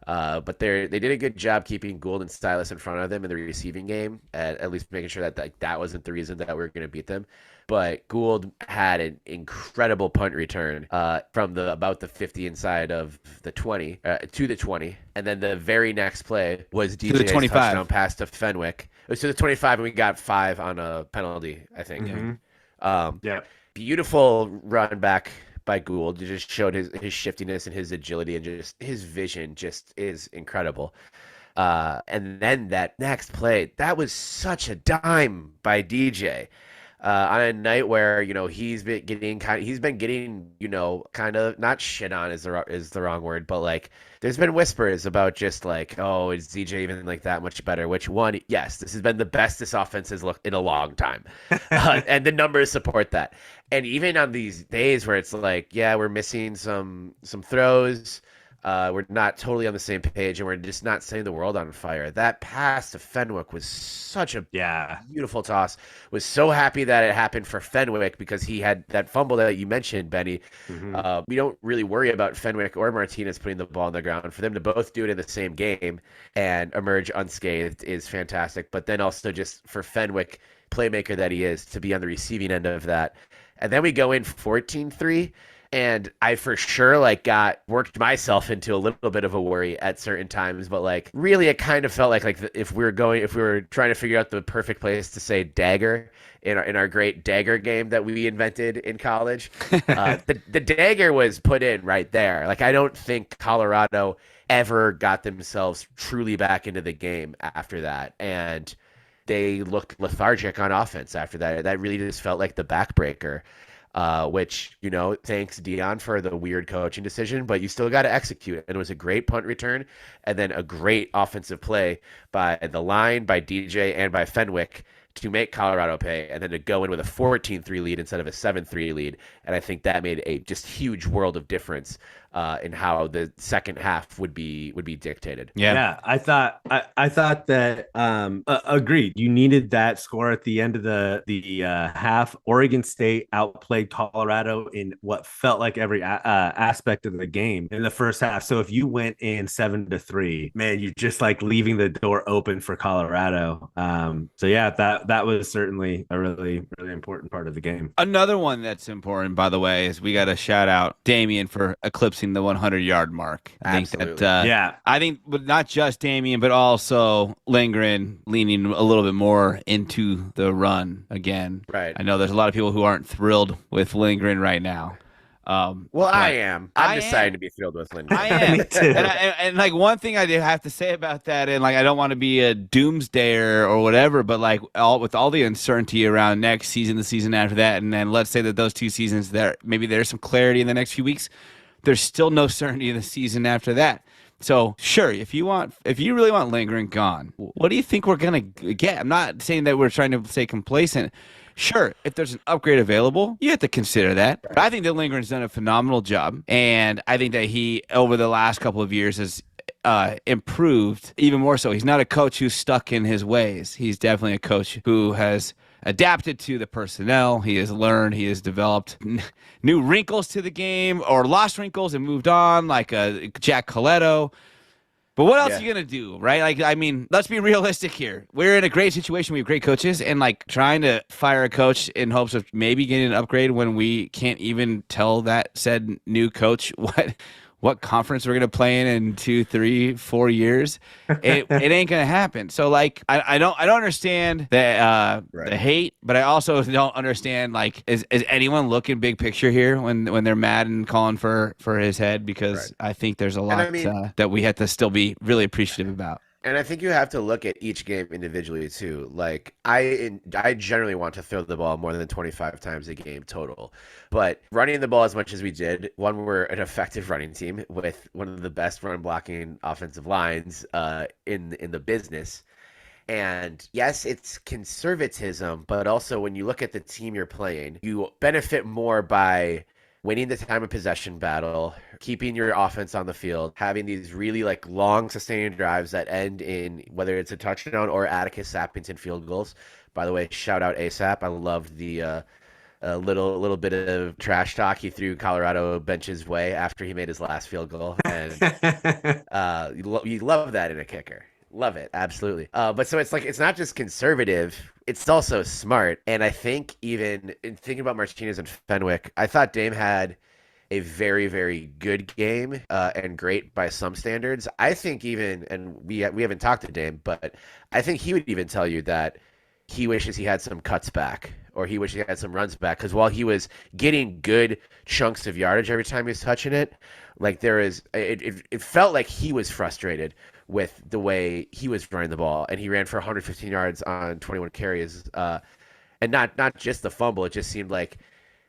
But they did a good job keeping Gould and Stylus in front of them in the receiving game, at least making sure that that wasn't the reason that we were going to beat them. But Gould had an incredible punt return from about the 50 inside of the 20 to the 20, and then the very next play was DJ's touchdown pass to Fenwick. It was to the 25, and we got 5 on a penalty, I think. Mm-hmm. Beautiful run back by Gould. It just showed his shiftiness and his agility and just his vision just is incredible. And then that next play, that was such a dime by DJ. On a night where, he's been getting kind of not shit on is the wrong word, but like there's been whispers about just like, oh, is DJ even like that much better? Which one? Yes, this has been the best this offense has looked in a long time. And the numbers support that. And even on these days where it's like, yeah, we're missing some throws, we're not totally on the same page, and we're just not setting the world on fire. That pass to Fenwick was such a beautiful toss. Was so happy that it happened for Fenwick because he had that fumble that you mentioned, Benny. Mm-hmm. We don't really worry about Fenwick or Martinez putting the ball on the ground. For them to both do it in the same game and emerge unscathed is fantastic. But then also just for Fenwick, playmaker that he is, to be on the receiving end of that. And then we go in 14-3. And I for sure worked myself into a little bit of a worry at certain times, but like really it kind of felt like if we were trying to figure out the perfect place to say dagger in our great dagger game that we invented in college, the dagger was put in right there. Like I don't think Colorado ever got themselves truly back into the game after that, and they looked lethargic on offense after that. That really just felt like the backbreaker. Which, thanks Deion for the weird coaching decision, but you still got to execute. And it was a great punt return and then a great offensive play by the line, by DJ, and by Fenwick to make Colorado pay, and then to go in with a 14-3 lead instead of a 7-3 lead. And I think that made a just huge world of difference in how the second half would be dictated. Yeah. I thought that agreed. You needed that score at the end of the half. Oregon State outplayed Colorado in what felt like every aspect of the game in the first half. So if you went in 7-3, man, you're just like leaving the door open for Colorado. So yeah, that was certainly a really, really important part of the game. Another one that's important, by the way, is we got to shout out Damian for eclipsing the 100-yard mark. I think but not just Damian, but also Lindgren leaning a little bit more into the run again. Right. I know there's a lot of people who aren't thrilled with Lindgren right now. I am. I'm deciding to be thrilled with Lindgren. I am. Me too. And like one thing I do have to say about that, and like I don't want to be a doomsdayer or whatever, but like with all the uncertainty around next season, the season after that, and then let's say that those 2 seasons maybe there's some clarity in the next few weeks. There's still no certainty in the season after that. So sure, if you really want Lindgren gone, what do you think we're gonna get? I'm not saying that we're trying to stay complacent. Sure, if there's an upgrade available, you have to consider that. But I think that Lindgren's done a phenomenal job, and I think that he, over the last couple of years, has improved even more so. He's not a coach who's stuck in his ways. He's definitely a coach who has adapted to the personnel. He has learned, he has developed new wrinkles to the game, or lost wrinkles and moved on, like Jack Coletto. But what else are you going to do, right? Like, I mean, let's be realistic here. We're in a great situation. We have great coaches, and like trying to fire a coach in hopes of maybe getting an upgrade when we can't even tell that said new coach what conference we're gonna play in 2, 3, 4 years, it ain't gonna happen. So like I don't understand the hate, but I also don't understand like is anyone looking big picture here when they're mad and calling for his head, because I think there's a lot that we have to still be really appreciative about. And I think you have to look at each game individually too. Like I generally want to throw the ball more than 25 times a game total, but running the ball as much as we did, one, we're an effective running team with one of the best run blocking offensive lines in the business. And yes, it's conservatism, but also when you look at the team you're playing, you benefit more by winning the time of possession battle, keeping your offense on the field, having these really like long sustaining drives that end in whether it's a touchdown or Atticus Sappington field goals. By the way, shout out ASAP. I loved the little bit of trash talk he threw Colorado bench's way after he made his last field goal, and you love that in a kicker. Love it. Absolutely. But so it's like, it's not just conservative, it's also smart. And I think even in thinking about Martinez and Fenwick, I thought Dame had a very, very good game and great by some standards. I think even, and we haven't talked to Dame, but I think he would even tell you that he wishes he had some cuts back, or he wishes he had some runs back. Because while he was getting good chunks of yardage every time he was touching it, like it felt like he was frustrated with the way he was running the ball, and he ran for 115 yards on 21 carries, and not just the fumble. It just seemed like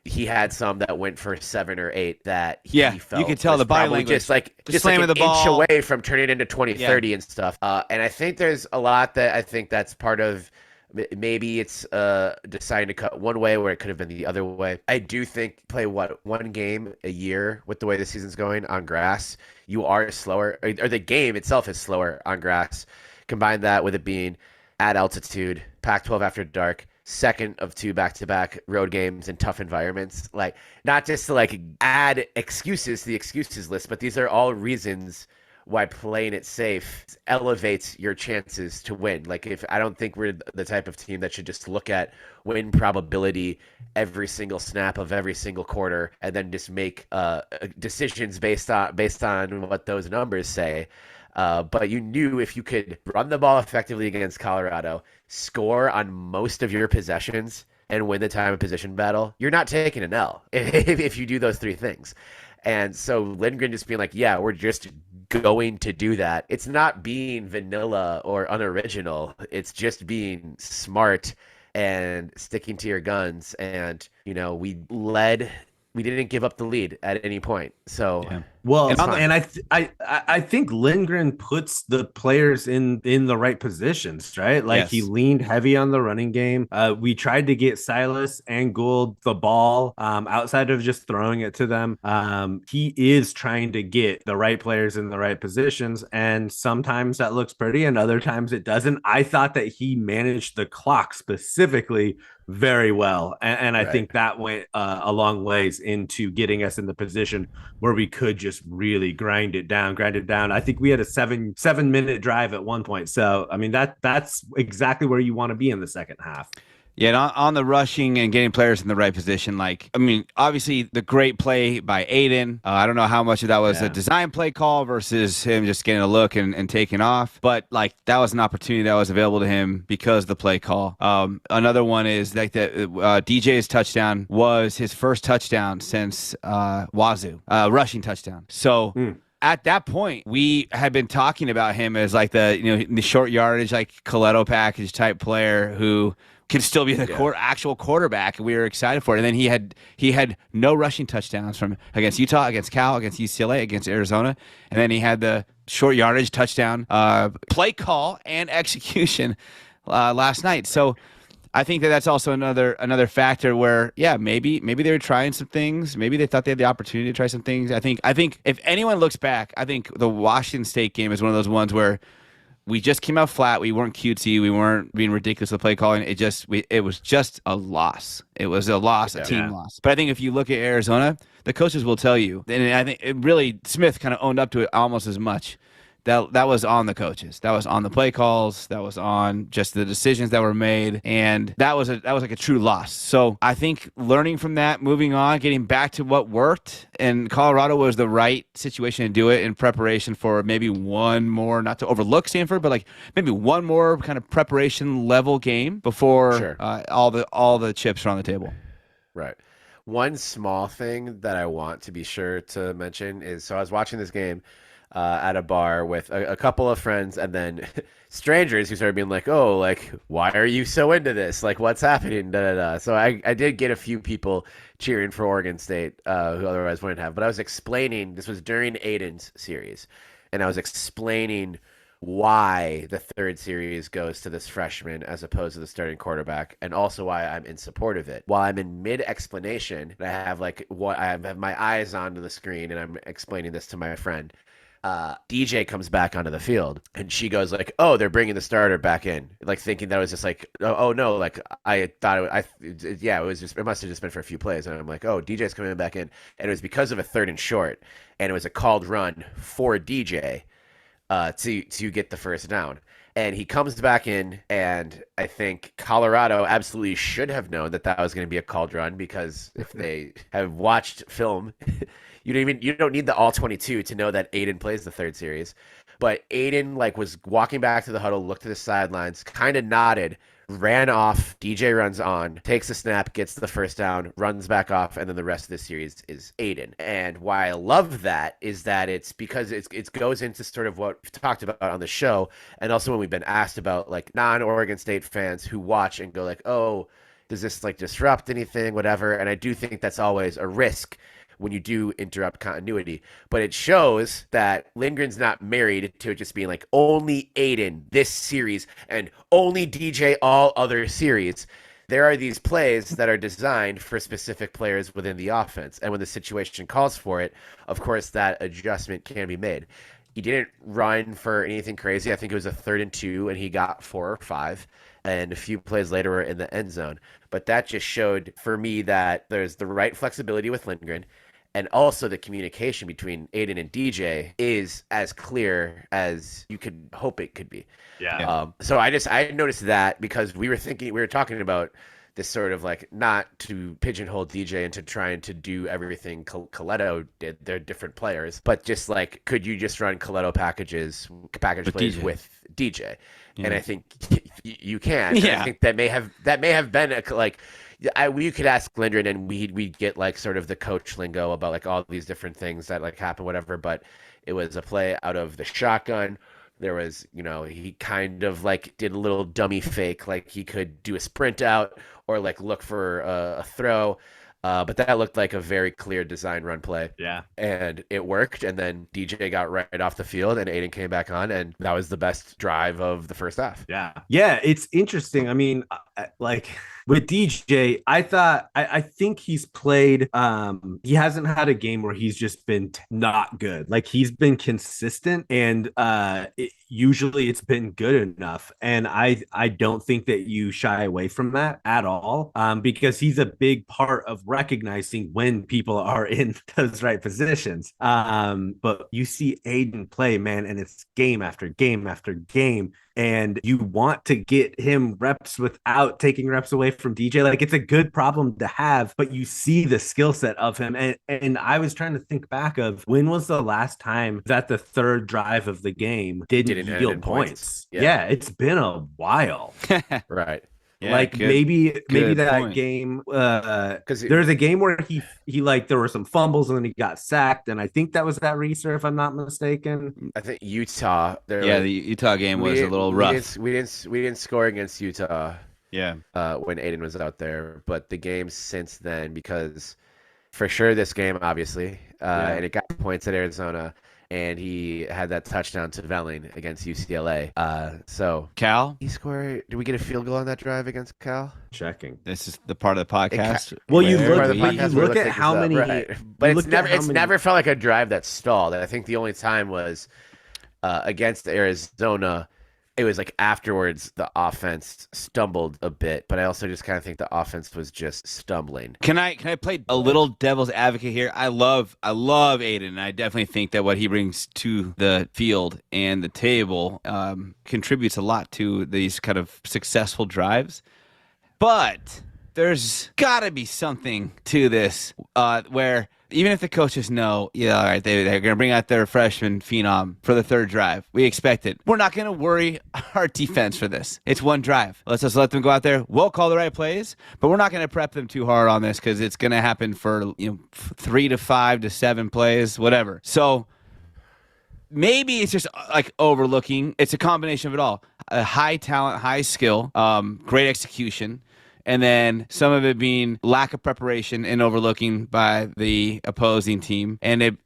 he had some that went for 7 or 8 that he felt you could tell the body language, just like slamming the ball inch away from turning it into 20-30 and stuff. And I think there's a lot that I think that's part of. Maybe it's deciding to cut one way where it could have been the other way. I do think play one game a year with the way the season's going on grass. You are slower, or the game itself is slower on grass. Combine that with it being at altitude, Pac-12 after dark, second of 2 back-to-back road games in tough environments. Like, not just to like add excuses to the excuses list, but these are all reasons why playing it safe elevates your chances to win. Like, I don't think we're the type of team that should just look at win probability every single snap of every single quarter and then just make decisions based on what those numbers say. But you knew if you could run the ball effectively against Colorado, score on most of your possessions, and win the time of position battle, you're not taking an L if you do those 3 things. And so Lindgren just being like, yeah, we're just going to do that. It's not being vanilla or unoriginal. It's just being smart and sticking to your guns. And, we didn't give up the lead at any point. So, well, and I think Lindgren puts the players in the right positions, right? Like he leaned heavy on the running game. We tried to get Silas and Gould the ball outside of just throwing it to them. He is trying to get the right players in the right positions, and sometimes that looks pretty and other times it doesn't. I thought that he managed the clock specifically very well, and I think that went a long ways into getting us in the position where we could just really grind it down. I think we had a 7-minute drive at one point. So I mean that's exactly where you want to be in the second half. Yeah, and on the rushing and getting players in the right position, obviously the great play by Aiden. I don't know how much of that was a design play call versus him just getting a look and taking off. But, that was an opportunity that was available to him because of the play call. Another one is DJ's touchdown was his first touchdown since Wazoo, rushing touchdown. So at that point, we had been talking about him as the short yardage, Coletto package type player who can still be the actual quarterback. We were excited for it. And then he had no rushing touchdowns from against Utah, against Cal, against UCLA, against Arizona. And then he had the short yardage touchdown play call and execution last night. So I think that's also another factor where, maybe they were trying some things. Maybe they thought they had the opportunity to try some things. I think if anyone looks back, I think the Washington State game is one of those ones where we just came out flat. We weren't cutesy. We weren't being ridiculous with play calling. It was just a loss. It was a loss, a team loss. But I think if you look at Arizona, the coaches will tell you, and I think Smith kind of owned up to it almost as much, that was on the coaches. That was on the play calls. That was on just the decisions that were made, and that was like a true loss. So I think learning from that, moving on, getting back to what worked, and Colorado was the right situation to do it in preparation for maybe one more, not to overlook Stanford, but like maybe one more kind of preparation level game before all the chips are on the table. Right. One small thing that I want to be sure to mention is, so I was watching this game at a bar with a couple of friends, and then strangers who started being like, oh, like, why are you so into this? Like, what's happening? Da, da, da. So I did get a few people cheering for Oregon State who otherwise wouldn't have. But I was explaining, this was during Aiden's series, and I was explaining why the third series goes to this freshman as opposed to the starting quarterback, and also why I'm in support of it. While I'm in mid explanation, I have I have my eyes onto the screen and I'm explaining this to my friend. DJ comes back onto the field, and she goes like, "Oh, they're bringing the starter back in," like thinking that it was just like, "Oh no!" Like I thought it must have just been for a few plays, and I'm like, "Oh, DJ's coming back in," and it was because of a 3rd and short, and it was a called run for DJ. To get the first down. And he comes back in, and I think Colorado absolutely should have known that was going to be a called run, because if they have watched film, you don't need the all 22 to know that Aiden plays the third series. But Aiden was walking back to the huddle, looked to the sidelines, kind of nodded, ran off, DJ runs on, takes the snap, gets the first down, runs back off, and then the rest of the series is Aiden. And why I love that is that it's because it goes into sort of what we've talked about on the show, and also when we've been asked about non-Oregon State fans who watch and go like, oh, does this disrupt anything, whatever. And I do think that's always a risk when you do interrupt continuity. But it shows that Lindgren's not married to it just being only Aiden this series and only DJ all other series. There are these plays that are designed for specific players within the offense. And when the situation calls for it, of course, that adjustment can be made. He didn't run for anything crazy. I think it was a 3rd and 2, and he got 4 or 5. And a few plays later were in the end zone. But that just showed for me that there's the right flexibility with Lindgren. And also the communication between Aiden and DJ is as clear as you could hope it could be. Yeah. So I noticed that because we were talking about this sort of not to pigeonhole DJ into trying to do everything Coletto did. They're different players, but just could you just run Coletto package plays DJ. with DJ? Yeah. And I think you can. Yeah. I think that may have been we could ask Lindgren, and we'd get sort of the coach lingo about all these different things that happen, whatever. But it was a play out of the shotgun. There was, he kind of did a little dummy fake, he could do a sprint out or look for a throw. But that looked like a very clear design run play. Yeah. And it worked. And then DJ got right off the field, and Aiden came back on, and that was the best drive of the first half. Yeah. Yeah. It's interesting. I mean, with DJ, I think he's played, he hasn't had a game where he's just been not good. He's been consistent, and usually it's been good enough. And I don't think that you shy away from that at all, because he's a big part of recognizing when people are in those right positions. But you see Aiden play, man, and it's game after game after game. And you want to get him reps without taking reps away from DJ. It's a good problem to have, but you see the skill set of him. And I was trying to think back of when was the last time that the third drive of the game didn't yield points. Yeah, it's been a while. Right. Yeah, maybe that point. game, because there's a game where he there were some fumbles and then he got sacked, and I think that was that Reeser, if I'm not mistaken. I think Utah. The Utah game was a little rough. We didn't score against Utah. Yeah. When Aiden was out there, but the games since then, because for sure this game, obviously, and it got points at Arizona. And he had that touchdown to Velling against UCLA. So Cal? He scored. Did we get a field goal on that drive against Cal? Checking. This is the part of the podcast. You look at how many, right. But it's never felt like a drive that stalled. And I think the only time was against Arizona. it was like afterwards the offense stumbled a bit, but I also just kind of think the offense was just stumbling. Can I play a little devil's advocate here? I love Aiden, and I definitely think that what he brings to the field and the table contributes a lot to these kind of successful drives. But there's got to be something to this where even if the coaches know, all right, they're going to bring out their freshman phenom for the third drive. We expect it. We're not going to worry our defense for this. It's one drive. Let's just let them go out there. We'll call the right plays, but we're not going to prep them too hard on this because it's going to happen for 3 to 5 to 7 plays, whatever. So maybe it's just like overlooking. It's a combination of it all. A high talent, high skill, great execution. And then some of it being lack of preparation and overlooking by the opposing team. And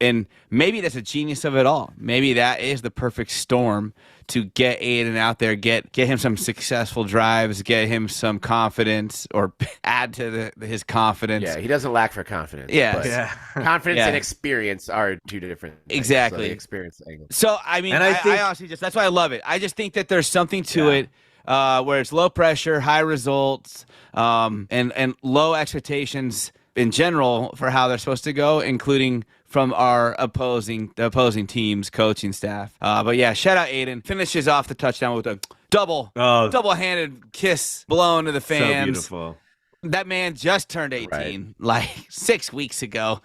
maybe that's a genius of it all. Maybe that is the perfect storm to get Aiden out there, get him some successful drives, get him some confidence, or add to his confidence. Yeah, he doesn't lack for confidence. Yeah. Confidence and experience are two different things. Exactly. So experience angle. So, I mean, I honestly that's why I love it. I just think that there's something to it. Where it's low pressure, high results, and low expectations in general for how they're supposed to go, including from the opposing team's coaching staff. But yeah, shout out Aiden. Finishes off the touchdown with a double-handed kiss blown to the fans. So beautiful. That man just turned 18 like 6 weeks ago.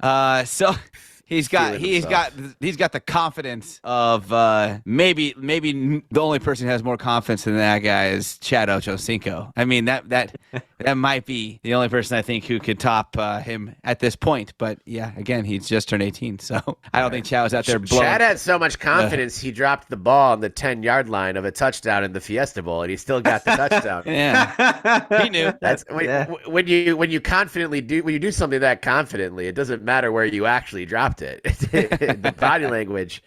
So He's got the confidence of maybe the only person who has more confidence than that guy is Chad Ochocinco. I mean that might be the only person I think who could top him at this point. But yeah, again, he's just turned 18, so I don't think Chad was out there blowing. Chad had so much confidence he dropped the ball on the 10-yard line of a touchdown in the Fiesta Bowl, and he still got the touchdown. Yeah, he knew. That's when you confidently do something that confidently, it doesn't matter where you actually dropped it. The body language.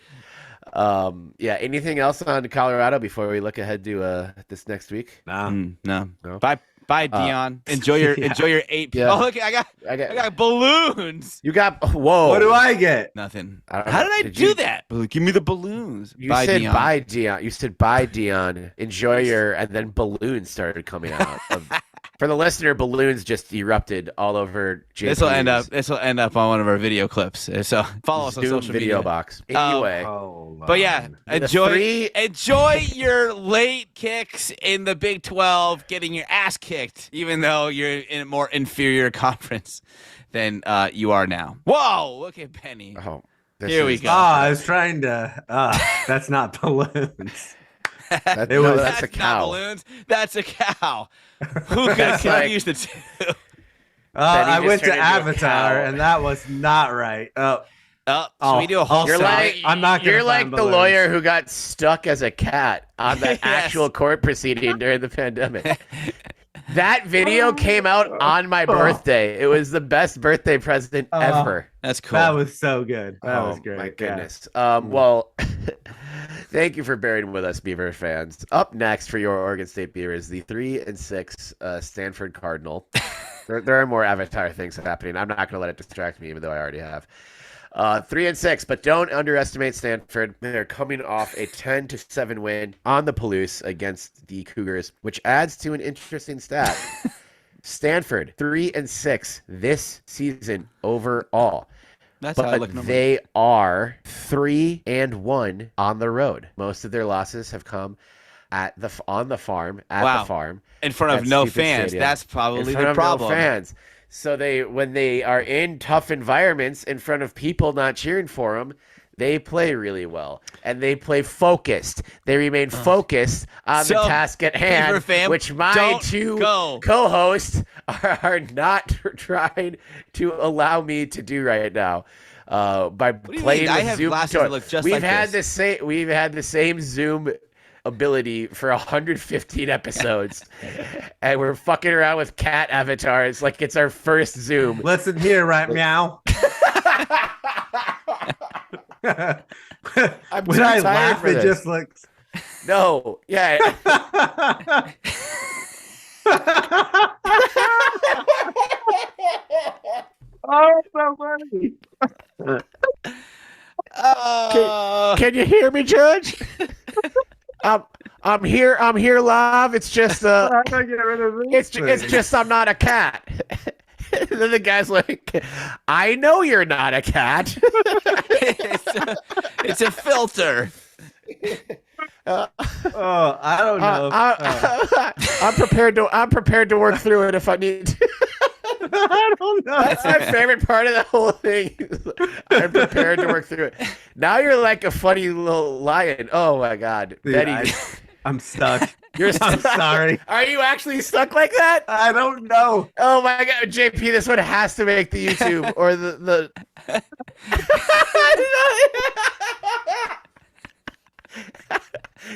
Anything else on Colorado before we look ahead to this next week? No. Bye, Dion. Enjoy your 8. Yeah. Oh, look, I got balloons. You got whoa. What do I get? Nothing. How did I do that? Give me the balloons. You said Dion. Bye, Dion. You said bye, Dion. Enjoy and then balloons started coming out. For the listener, balloons just erupted all over. This will end up on one of our video clips. So follow us on social video media. Box. Anyway, but yeah, enjoy your late kicks in the Big 12, getting your ass kicked, even though you're in a more inferior conference than you are now. Whoa! Look at Penny. Oh, here we go. I was trying to. That's not balloons. That's a cow. Not balloons. That's a cow. Who could confuse the two? I went to Avatar, and that was not right. So we do a whole. I'm not. You're like the lawyer who got stuck as a cat on the actual court proceeding during the pandemic. That video came out on my birthday. It was the best birthday present ever. That's cool. That was so good. That was great. My goodness. Well, thank you for bearing with us, Beaver fans. Up next for your Oregon State Beavers, the 3-6 Stanford Cardinal. There are more Avatar things happening. I'm not going to let it distract me, even though I already have. 3-6, but don't underestimate Stanford. They're coming off a 10-7 win on the Palouse against the Cougars, which adds to an interesting stat. Stanford 3-6 this season overall. That's how I look. They are 3-1 on the road. Most of their losses have come on the farm in front of no fans. Stadium. That's probably the problem. No fans. So when they are in tough environments in front of people not cheering for them, they play really well, and they play focused. They remain focused on the task at hand, which my two co-hosts are not trying to allow me to do right now. By playing with Zoom, we've had the same Zoom ability for 115 episodes, and we're fucking around with cat avatars like it's our first Zoom. Listen here, right, meow. When I laugh, it just looks. No, yeah. Oh, so funny. Can you hear me, Judge? I'm here live. It's just it's just I'm not a cat. And then the guy's like, I know you're not a cat. It's a filter. I don't know. I'm prepared to work through it if I need to. I don't know. That's my favorite part of the whole thing. I'm prepared to work through it. Now you're like a funny little lion. Oh my God, Dude, Betty, I'm stuck. I'm sorry. Are you actually stuck like that? I don't know. Oh my God, JP, this one has to make the YouTube or the.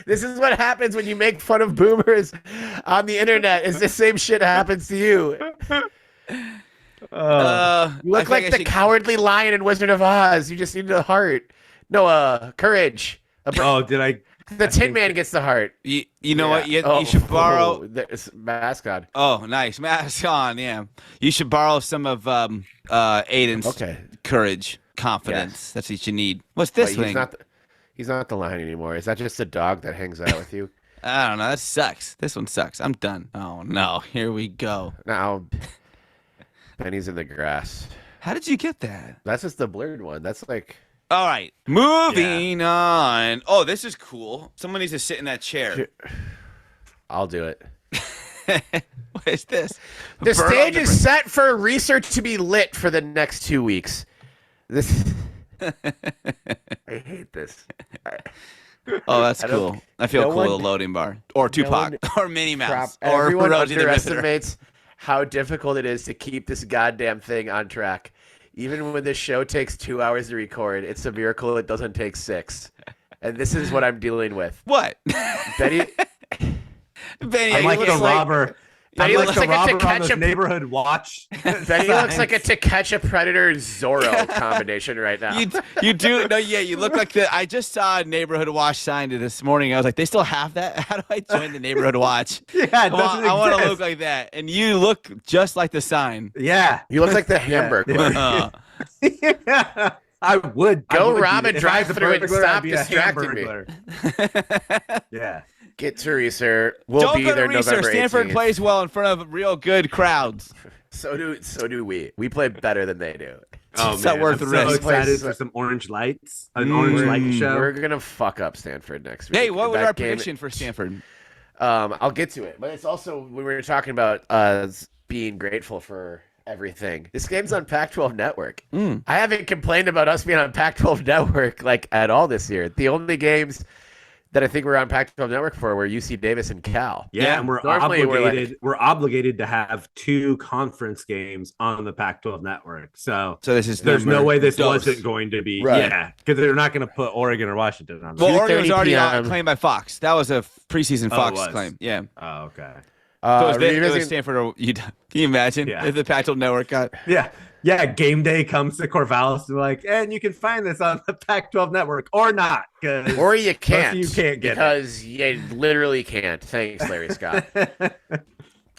This is what happens when you make fun of boomers on the internet. Is the same shit happens to you. You look like the cowardly lion in Wizard of Oz. You just need a heart. No, courage. The Tin Man gets the heart. You know what? You should borrow mask on. Oh, nice mask on. Yeah, you should borrow some of Aiden's courage, confidence. Yes. That's what you need. What's this thing? He's not the lion anymore. Is that just a dog that hangs out with you? I don't know. That sucks. This one sucks. I'm done. Oh no, here we go. Now, Benny's in the grass. How did you get that? That's just the blurred one. That's like. All right, moving on. Oh, this is cool. Someone needs to sit in that chair. I'll do it. What is this? The stage is set for research to be lit for the next 2 weeks. This. I hate this. Oh, that's cool. I feel cool. The loading bar, or Tupac, or Minnie Mouse, or everyone underestimates how difficult it is to keep this goddamn thing on track. Even when this show takes 2 hours to record, it's a miracle it doesn't take 6. And this is what I'm dealing with. What? Benny. I'm like the robber. Benny looks like a To Catch a Neighborhood Watch. Benny looks like a To Catch a Predator Zorro combination right now. You do? No, yeah, you look like the. I just saw a Neighborhood Watch sign this morning. I was like, they still have that? How do I join the Neighborhood Watch? Yeah, I want to look like that. And you look just like the sign. Yeah. You look like the Hamburg. Yeah. I would. Go rob a drive-through and stop distracting me. Yeah. Get to Reeser. We'll be there November 18th. Stanford plays well in front of real good crowds. So do we. We play better than they do. Oh, it's not worth the risk. I'm so excited for some orange lights. An orange light show. We're going to fuck up Stanford next week. Hey, what was our prediction for Stanford? I'll get to it. But it's also, when we were talking about us being grateful for everything. This game's on Pac-12 Network. I haven't complained about us being on Pac-12 Network at all this year. The only games that I think we're on Pac-12 Network for were UC Davis and Cal. Yeah, and we're obligated to have 2 conference games on the Pac-12 Network. So there's no way this wasn't going to be. Right. Yeah, because they're not going to put Oregon or Washington on. Well, Oregon was already claimed by Fox. That was a preseason Fox claim. Yeah. Oh, okay. So it was Stanford. Can you imagine if the Pac-12 Network got? Yeah, game day comes to Corvallis and like, and you can find this on the Pac-12 Network or not. Or you can't. You can't get because you literally can't. Thanks, Larry Scott.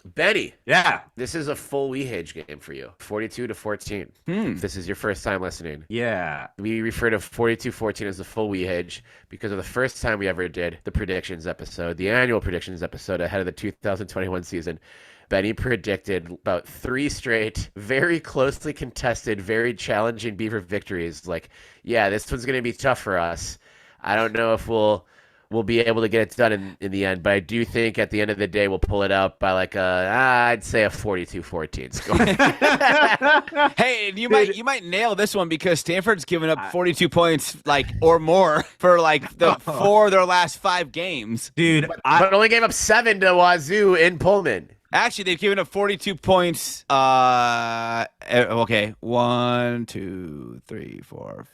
Benny. Yeah. This is a full WeHage game for you. 42-14. If this is your first time listening. Yeah. We refer to 42-14 as the full WeHage because of the first time we ever did the predictions episode, the annual predictions episode ahead of the 2021 season. Benny predicted about 3 straight, very closely contested, very challenging Beaver victories. This one's going to be tough for us. I don't know if we'll be able to get it done in the end, but I do think at the end of the day we'll pull it out by I'd say a 42-14 score. Hey, you might nail this one because Stanford's given up 42 points or more for 4 of their last 5 games. Dude, but only gave up 7 to Wazoo in Pullman. Actually, they've given up 42 points. Okay, 1, 2, 3, 4,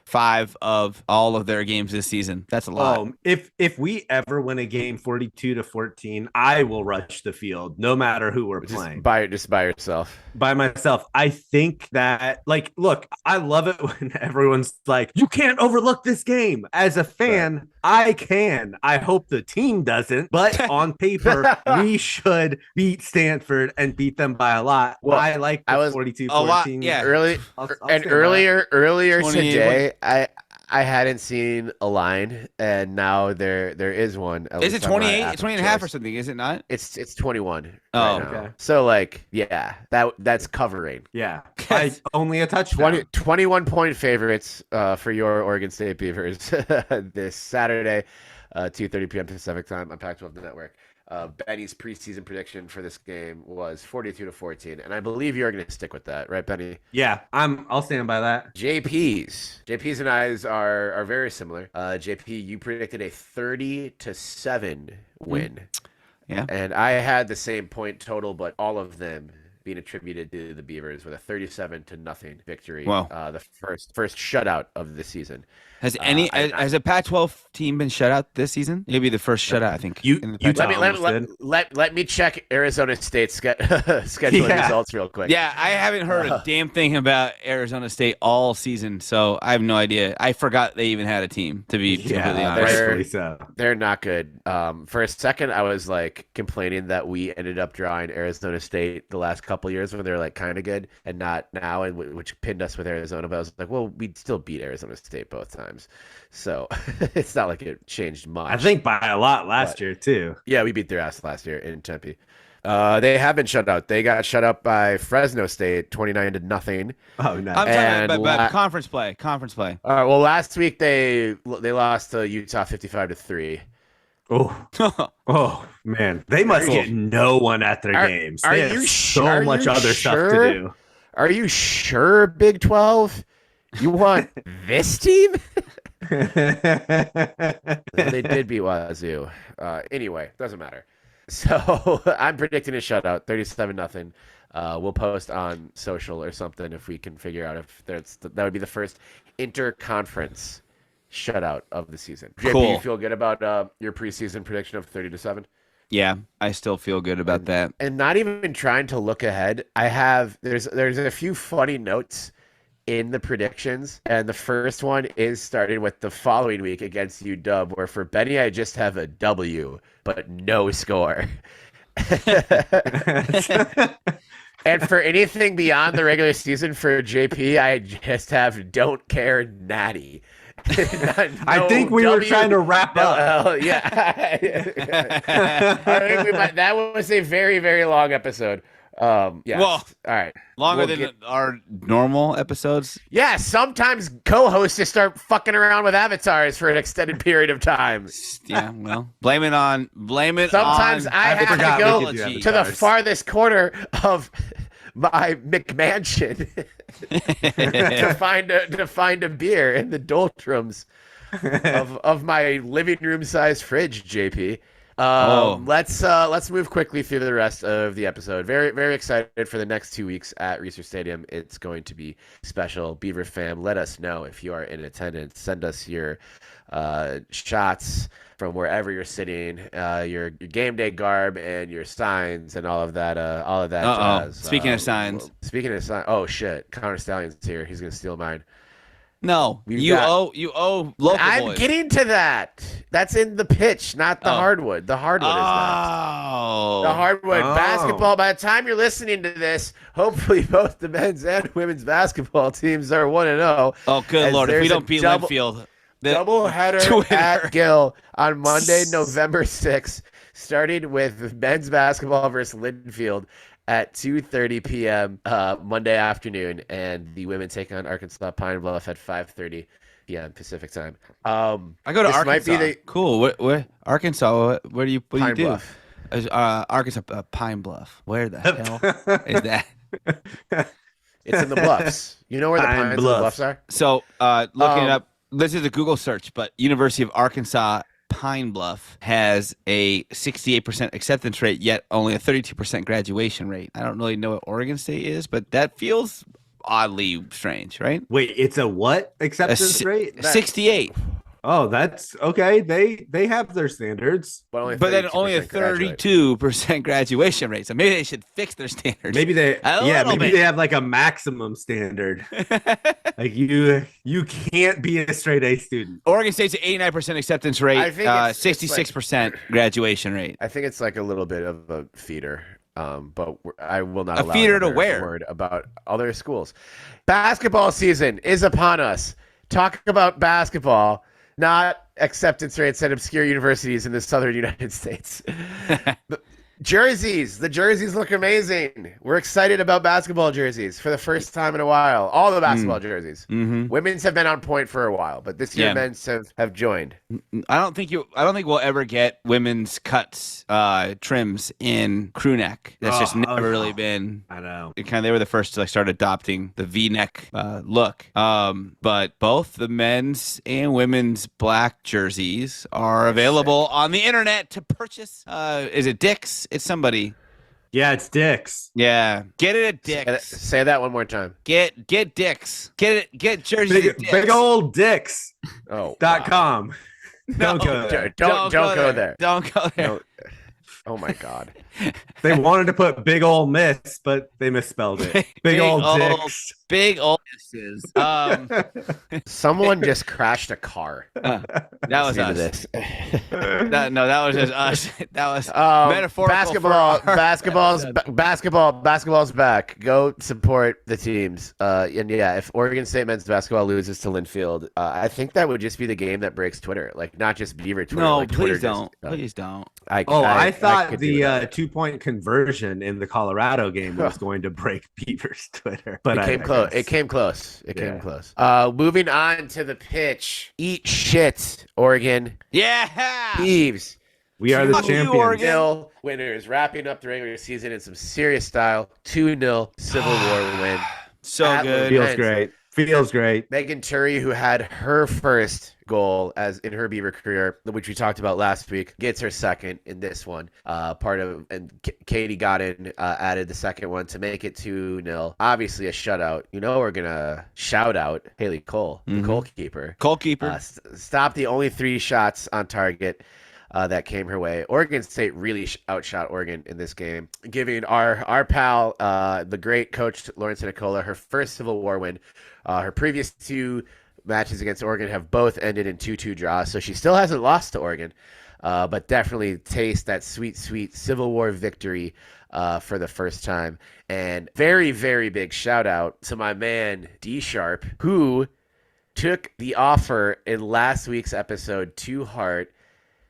5 of all of their games this season. That's a lot. If we ever win a game 42-14, I will rush the field, no matter who we're playing. Just by yourself. By myself. I think that, look, I love it when everyone's like, you can't overlook this game. As a fan, I can. I hope the team doesn't, but on paper, we should beat Stanford and beat them by a lot. Well, I like the 42-14. Yeah. Earlier today, I I hadn't seen a line, and now there is one. Is it 28, 20 and a half or something? Is it not? It's 21. Oh, right okay. So like, yeah, that's covering. Yeah, only a touchdown. 21-point favorites for your Oregon State Beavers this Saturday, 2:30 p.m. Pacific time on Pac-12 Network. Benny's preseason prediction for this game was 42-14, and I believe you're going to stick with that, right, Benny? Yeah, I'll stand by that. JP's and I's are very similar. JP, you predicted a 30-7 win. Yeah, and I had the same point total, but all of them being attributed to the Beavers with a 37-0 victory. Wow. The first shutout of the season. Has has a Pac-12 team been shut out this season? It'll be the first shutout, I think. Let me check Arizona State's scheduling results real quick. Yeah, I haven't heard a damn thing about Arizona State all season, so I have no idea. I forgot they even had a team, to be completely honest. They're not good. For a second, I was like complaining that we ended up drawing Arizona State the last couple years when they were like kind of good and not now, and which pinned us with Arizona. But I was like, well, we still beat Arizona State both times. So it's not like it changed much. I think by a lot last year too. Yeah, we beat their ass last year in Tempe. They have been shut out. They got shut out by Fresno State, 29-0. Oh no! I'm talking about conference play. Well, last week they lost to Utah 55-3. Oh man, they must get no one at their games. They have so much other stuff to do. Are you sure, Big 12? You want this team? They did beat Wazoo. Anyway, doesn't matter. So I'm predicting a shutout, 37-0. We'll post on social or something if we can figure out if that would be the first interconference shutout of the season. Cool. JP, you feel good about your preseason prediction of 30-7? Yeah, I still feel good about that. And not even trying to look ahead, there's a few funny notes in the predictions, and the first one is starting with the following week against UW, where for Benny I just have a W but no score. And for anything beyond the regular season for JP, I just have don't care natty. I think we were trying to wrap up. Yeah. I think that was a very, very long episode. Yeah. Well, all right. Longer than our normal episodes. Yeah, sometimes co-hosts just start fucking around with avatars for an extended period of time. Yeah, well, blame it on. Sometimes I have to go to the farthest corner of my McMansion to find a beer in the doldrums of my living room sized fridge, JP. Let's move quickly through the rest of the episode. Very, very excited for the next 2 weeks at Research Stadium. It's going to be special. Beaver fam, let us know if you are in attendance. Send us your shots from wherever you're sitting, your game day garb and your signs and all of that jazz. Speaking of signs. Oh shit, Connor Stallion's here. He's gonna steal mine. No, you owe local I'm boys. getting to that. That's in the pitch, not the hardwood. The hardwood is that. The hardwood basketball. By the time you're listening to this, hopefully both the men's and women's basketball teams are 1-0. Oh, good Lord. If we don't beat Linfield. Double header at Gill on Monday, November 6th, starting with men's basketball versus Linfield at 2:30 p.m. Monday afternoon, and the women take on Arkansas Pine Bluff at 5:30 p.m. Pacific time. I go to Arkansas. Cool. What Arkansas? Where do you Pine do? Bluff. Arkansas Pine Bluff. Where the hell is that? It's in the Bluffs. You know where the Pines and the Bluffs are? So looking it up, this is a Google search, but University of Arkansas Pine Bluff has a 68% acceptance rate, yet only a 32% graduation rate. I don't really know what Oregon State is, but that feels oddly strange, right? Wait, it's a what acceptance rate? 68. Oh, that's okay. They have their standards, but then only a 32% graduation rate. So maybe they should fix their standards. Maybe they have like a maximum standard. Like you can't be a straight A student. Oregon State's 89% acceptance rate, 66% graduation rate. I think it's like a little bit of a feeder. But I will not allow feeder to word about other schools. Basketball season is upon us. talk about basketball, not acceptance rates at obscure universities in the southern United States. Jerseys. The jerseys look amazing. We're excited about basketball jerseys for the first time in a while. All the basketball jerseys. Mm-hmm. Women's have been on point for a while, but this year men's have joined. I don't think we'll ever get women's cuts trims in crew neck. That's just never really been. I know. They were the first to start adopting the V-neck look. But both the men's and women's black jerseys are available on the internet to purchase. Is it Dick's? It's somebody. Yeah, it's Dick's. Yeah, get it at Dick's. Say that one more time. Get Dick's. Get jerseys at Dick's. Big old Dick's. Wow. .com. Don't go there. Don't go there. Don't go there. No. Oh my God. They wanted to put big old miss, but they misspelled it. Big old Dicks. Big old misses. Someone just crashed a car. That was us. That was just us. That was metaphorical. Basketball's back. Go support the teams. And yeah, if Oregon State men's basketball loses to Linfield, I think that would just be the game that breaks Twitter. Like not just Beaver Twitter. No, like please Twitter don't. Just, please don't. I thought the 2-point conversion in the Colorado game was going to break Beaver's Twitter, but it came close. It came close. Moving on to the pitch. Eat shit, Oregon. Yeah, Beavs. We are the champions. 2-0 winners, wrapping up the regular season in some serious style. 2-0 Civil War win. So good. Feels great. Megan Turry, who had her first goal as in her Beaver career, which we talked about last week, gets her second in this one. Katie Godin added the second one to make it 2-0. Obviously a shutout. We're gonna shout out Haley Cole, the goalkeeper. Stopped the only 3 shots on target that came her way. Oregon State really outshot Oregon in this game, giving our pal, the great coach Lawrence Nicola, her first Civil War win. Her previous 2 matches against Oregon have both ended in 2-2 draws, so she still hasn't lost to Oregon, but definitely taste that sweet, sweet Civil War victory for the first time. And very, very big shout out to my man D Sharp, who took the offer in last week's episode to heart,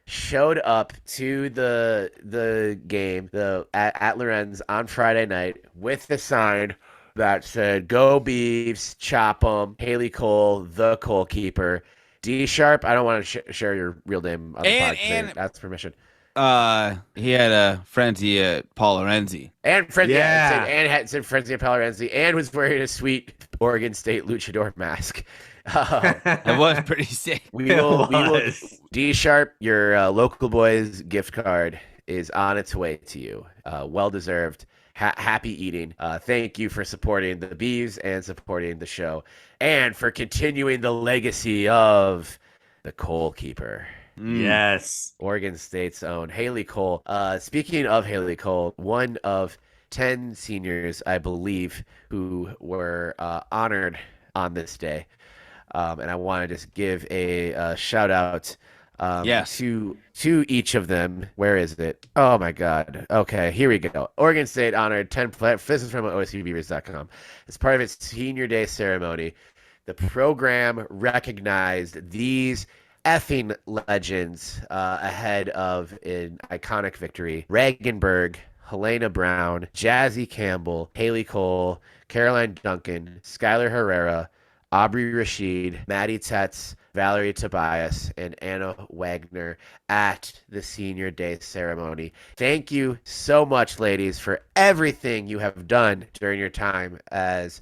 showed up to the game at Lorenz on Friday night with the sign that said, "Go Beavs, chop 'em, Haley Cole, the Cole keeper." D Sharp, I don't want to share your real name on the podcast. That's permission. He had a frenzy at Paul Lorenzi. And said frenzy at Paul Lorenzi, and was wearing a sweet Oregon State luchador mask. It was pretty sick. We will D Sharp, your local boys gift card is on its way to you. Well deserved. Happy eating. Thank you for supporting the Beavs and supporting the show, and for continuing the legacy of the Cole keeper. Yes. Oregon State's own Haley Cole. Speaking of Haley Cole, one of 10 seniors, I believe, who were honored on this day. And I want to just give a shout out to each of them. Where is it? Oh my God. Okay, here we go. Oregon State honored 10 players. This is from OSUBeavers.com. As part of its senior day ceremony, the program recognized these effing legends ahead of an iconic victory. Regenberg, Helena Brown, Jazzy Campbell, Haley Cole, Caroline Duncan, Skylar Herrera, Aubrey Rashid, Maddie Tetz, Valerie Tobias, and Anna Wagner at the senior day ceremony. Thank you so much, ladies, for everything you have done during your time as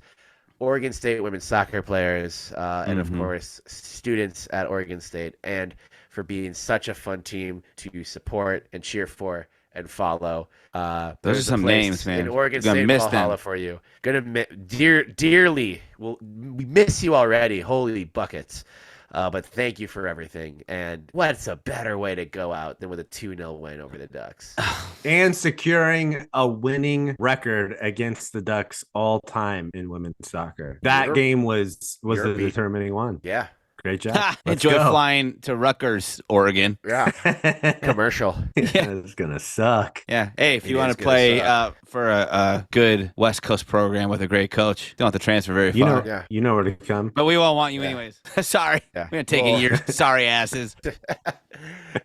Oregon State women's soccer players, and of course, students at Oregon State, and for being such a fun team to support and cheer for and follow. Those are some names, man. In Oregon State, Valhalla for you. Dearly, we miss you already. Holy buckets. But thank you for everything. And what's a better way to go out than with a 2-0 win over the Ducks? And securing a winning record against the Ducks all time in women's soccer. That game was the determining one. Yeah. Great job. Enjoy flying to Rutgers, Oregon. Yeah. Commercial. It's going to suck. Yeah. Hey, if you want to play for a good West Coast program with a great coach, you don't have to transfer very far. You know where to come. But we won't want you anyways. Sorry. Yeah. We're going to take a year. Sorry, asses.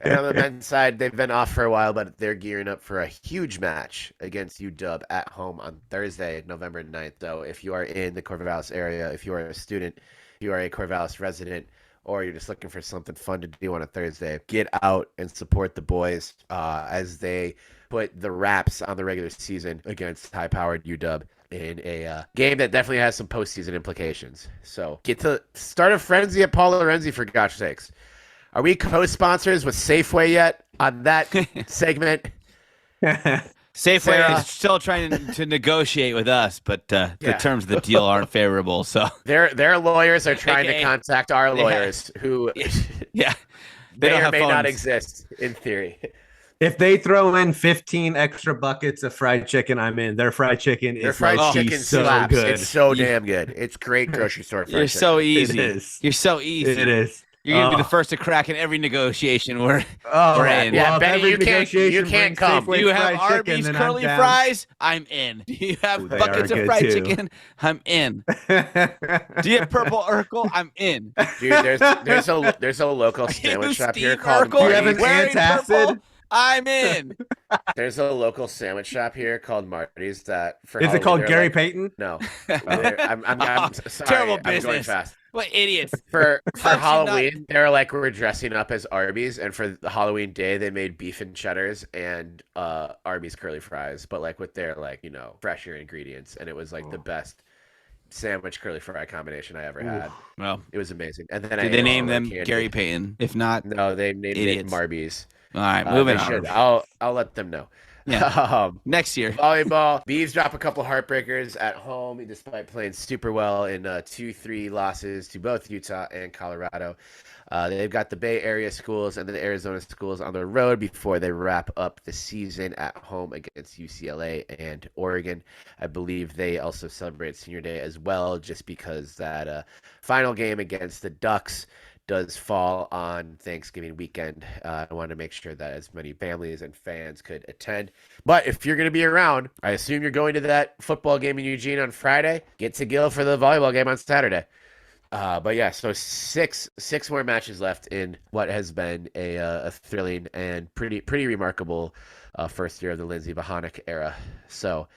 And on the men's side, they've been off for a while, but they're gearing up for a huge match against UW at home on Thursday, November 9th. So if you are in the Corvallis area, if you are a student, you are a Corvallis resident, or you're just looking for something fun to do on a Thursday, get out and support the boys as they put the wraps on the regular season against high-powered UW in a game that definitely has some postseason implications. So get to start a frenzy at Paul Lorenzi, for gosh sakes. Are we co-sponsors with Safeway yet on that segment? Safeway is still trying to negotiate with us, but the terms of the deal aren't favorable. So their lawyers are trying to contact our lawyers, who they may or may not exist in theory. If they throw in 15 extra buckets of fried chicken, I'm in. Their fried chicken is so good. It's so damn good. It's great grocery store fried chicken. You're so easy. It is. You're so easy. It is. You're gonna be the first to crack in every negotiation we're in. Yeah, Benny, you can't come. Do you have Arby's curly fries? I'm in. Do you have buckets of fried chicken? I'm in. Do you have purple Urkel? I'm in. Dude, there's a local sandwich shop here called Urkel? Do you have an antacid? I'm in. There's a local sandwich shop here called Marty's that for Is it called Gary Payton? No. I'm sorry. Terrible business. I'm going fast. What idiots. For Halloween, they're like, we're dressing up as Arby's, and for the Halloween day, they made beef and cheddars and Arby's curly fries, but like with their fresher ingredients, and it was like the best sandwich curly fry combination I ever had. Well, it was amazing. And then did they name them Gary Payton? If not, no, they named it Marby's. All right, moving on. I'll let them know. Yeah. Next year. Volleyball. Beavs drop a couple heartbreakers at home despite playing super well in 2-3 losses to both Utah and Colorado. They've got the Bay Area schools and the Arizona schools on the road before they wrap up the season at home against UCLA and Oregon. I believe they also celebrate Senior Day as well, just because that final game against the Ducks does fall on Thanksgiving weekend. I wanted to make sure that as many families and fans could attend. But if you're going to be around, I assume you're going to that football game in Eugene on Friday. Get to Gill for the volleyball game on Saturday. But yeah, so six more matches left in what has been a thrilling and pretty remarkable first year of the Lindsey Bohannock era. So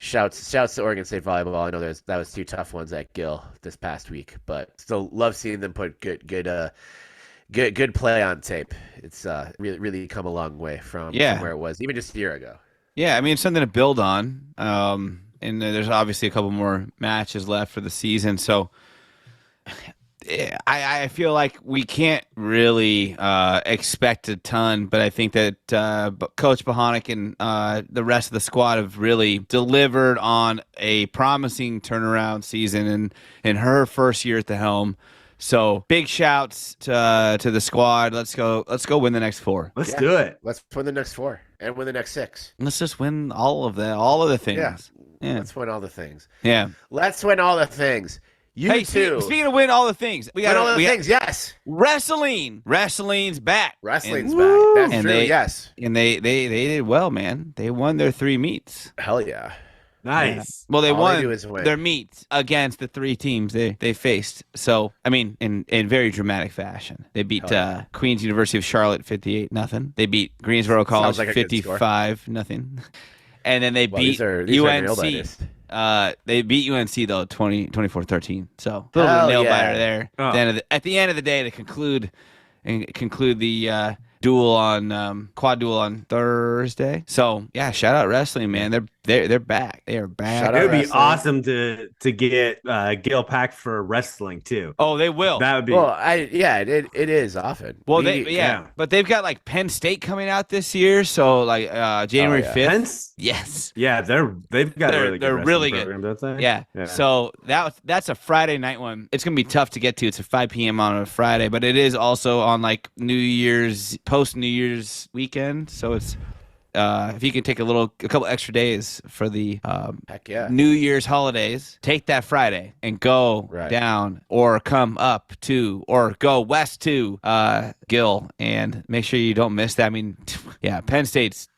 Shouts to Oregon State volleyball. I know that was 2 tough ones at Gill this past week, but still love seeing them put good play on tape. It's really come a long way from where it was even just a year ago. Yeah, I mean, it's something to build on. And there's obviously a couple more matches left for the season, so I feel like we can't really expect a ton, but I think that Coach Bohannock and the rest of the squad have really delivered on a promising turnaround season in her first year at the helm. So big shouts to the squad. Let's go win the next 4. Let's do it. Let's win the next 4 and win the next 6. Let's just win all of the things. Yeah. Let's win all the things. Yeah. Let's win all the things. Speaking of win all the things, we got all the things. Yes, wrestling's back. That's true. Yes, and they did well, man. They won their 3 meets. Hell yeah, nice. Yeah. Well, they won win their meets against the 3 teams they faced. So I mean, in very dramatic fashion, they beat Queens University of Charlotte 58-0, They beat Greensboro College 55-0, and then they beat UNC. They beat UNC though 24-13. So a little nail biter there. Oh. At the end of the day, to conclude the quad duel on Thursday. So yeah, shout out wrestling, man. They're back. They are back. It would be awesome to get Gil packed for wrestling too. Oh, they will. That would be. Well, it is often. Well, but they've got like Penn State coming out this year. So like January 5th. Penn's? Yes. Yeah, they've got a really good program, don't they? Yeah. So that's a Friday night one. It's gonna be tough to get to. It's a 5 p.m. on a Friday, but it is also on like post New Year's weekend. So it's if you can take a couple extra days for the heck yeah, New Year's holidays, take that Friday and go down or come up to or go west to Gill, and make sure you don't miss that. I mean, yeah, Penn State's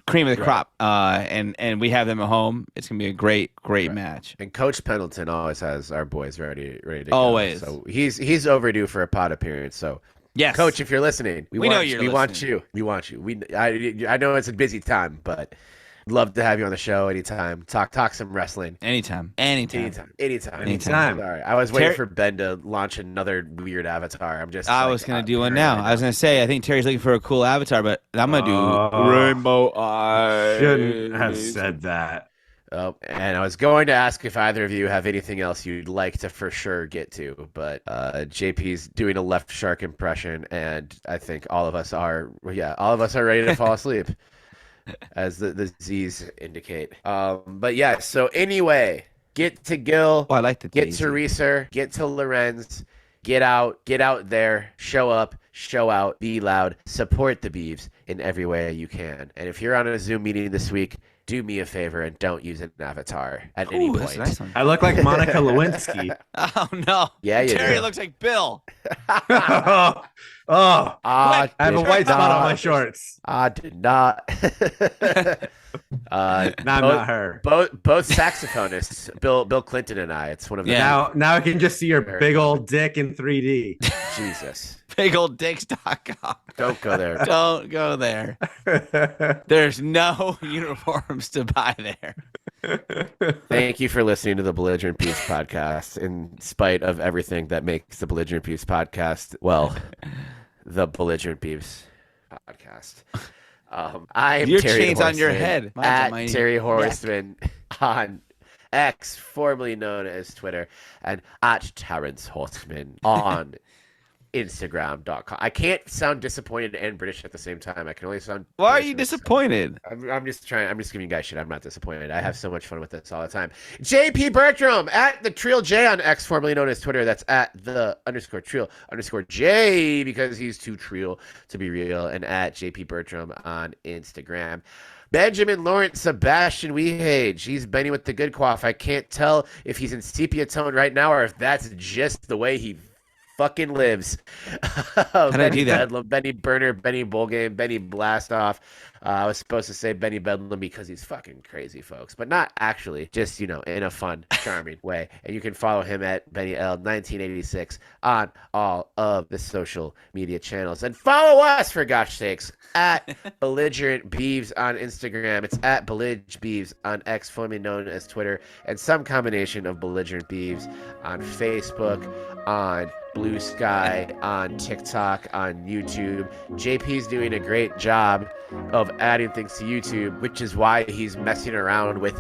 cream of the crop, and we have them at home. It's gonna be a great match. And Coach Pendleton always has our boys ready to go. Always. So he's overdue for a pod appearance. So yes, Coach, if you're listening, we want you. We want you. I know it's a busy time, but love to have you on the show anytime. Talk some wrestling. Anytime. Sorry, I was waiting for Ben to launch another weird avatar. I was gonna do one now. I was gonna say I think Terry's looking for a cool avatar, but I'm gonna do rainbow eyes. Shouldn't have said that. Oh, and I was going to ask if either of you have anything else you'd like to for sure get to, but JP's doing a left shark impression, and I think all of us are ready to fall asleep. As the Z's indicate. But yeah, so anyway, get to Gil. Oh, I like the get to Reeser, get to Lorenz, get out there, show up, show out, be loud, support the Beavs in every way you can. And if you're on a Zoom meeting this week, do me a favor and don't use an avatar at any point. Nice. I look like Monica Lewinsky. Oh no! Yeah, Terry looks like Bill. I have a white spot on my shorts. I did not. I'm not her. Both saxophonists, Bill Clinton and I. It's one of the now I can just see your big old dick in 3D. Jesus. BigOldDicks.com. Don't go there. Don't go there. There's no uniforms to buy there. Thank you for listening to the Belligerent Beavs Podcast. In spite of everything that makes the Belligerent Beavs Podcast, well, the Belligerent Beavs Podcast. I am your Terry chain's Horstman, on your head. At Terry Horstman on X, formerly known as Twitter, and at Terrence Horstman on Instagram.com. I can't sound disappointed and British at the same time. I can only sound. Why are you disappointed? I'm just giving you guys shit. I'm not disappointed. I have so much fun with this all the time. JP Bertram at the Trill J on X, formerly known as Twitter. That's at the _Trill_J because he's too Trill to be real. And at JP Bertram on Instagram. Benjamin Lawrence Sebastian Wehage. He's Benny with the good quaff. I can't tell if he's in sepia tone right now or if that's just the way he fucking lives. How did I do that? Bedlam, Benny Burner, Benny Bowl Game, Benny Blastoff. I was supposed to say Benny Bedlam because he's fucking crazy, folks, but not actually, just, in a fun, charming way. And you can follow him at BennyL1986 on all of the social media channels. And follow us, for gosh sakes, at Belligerent Beavs on Instagram. It's at Bellig Beavs on X, formerly known as Twitter, and some combination of Belligerent Beavs on Facebook, on Blue Sky, on TikTok, on YouTube. JP's doing a great job of adding things to YouTube, which is why he's messing around with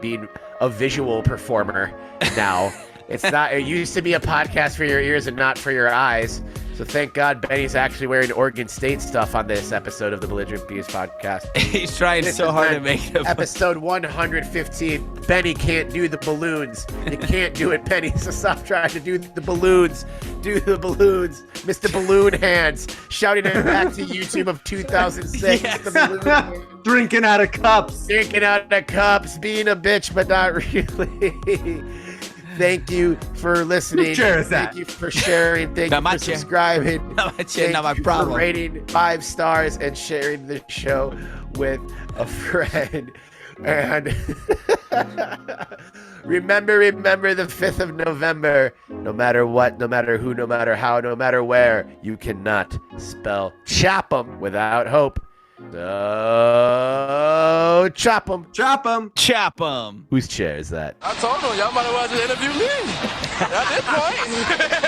being a visual performer now. It used to be a podcast for your ears and not for your eyes. So thank God Benny's actually wearing Oregon State stuff on this episode of the Belligerent Beavs Podcast. He's trying so hard to make it. Episode 115. Benny can't do the balloons. You can't do it, Benny. So stop trying to do the balloons. Do the balloons. Mr. Balloon Hands. Shouting it back to YouTube of 2006. Yes. The balloon hands. Drinking out of cups. Drinking out of cups. Being a bitch, but not really. Thank you for listening. Thank you for sharing. Thank you for subscribing. Not my problem. For rating 5 stars and sharing the show with a friend. And remember the 5th of November. No matter what, no matter who, no matter how, no matter where, you cannot spell chop 'em without hope. So chop 'em. Chop 'em. Chop 'em. Whose chair is that? I told them y'all might as well just interview me at this point.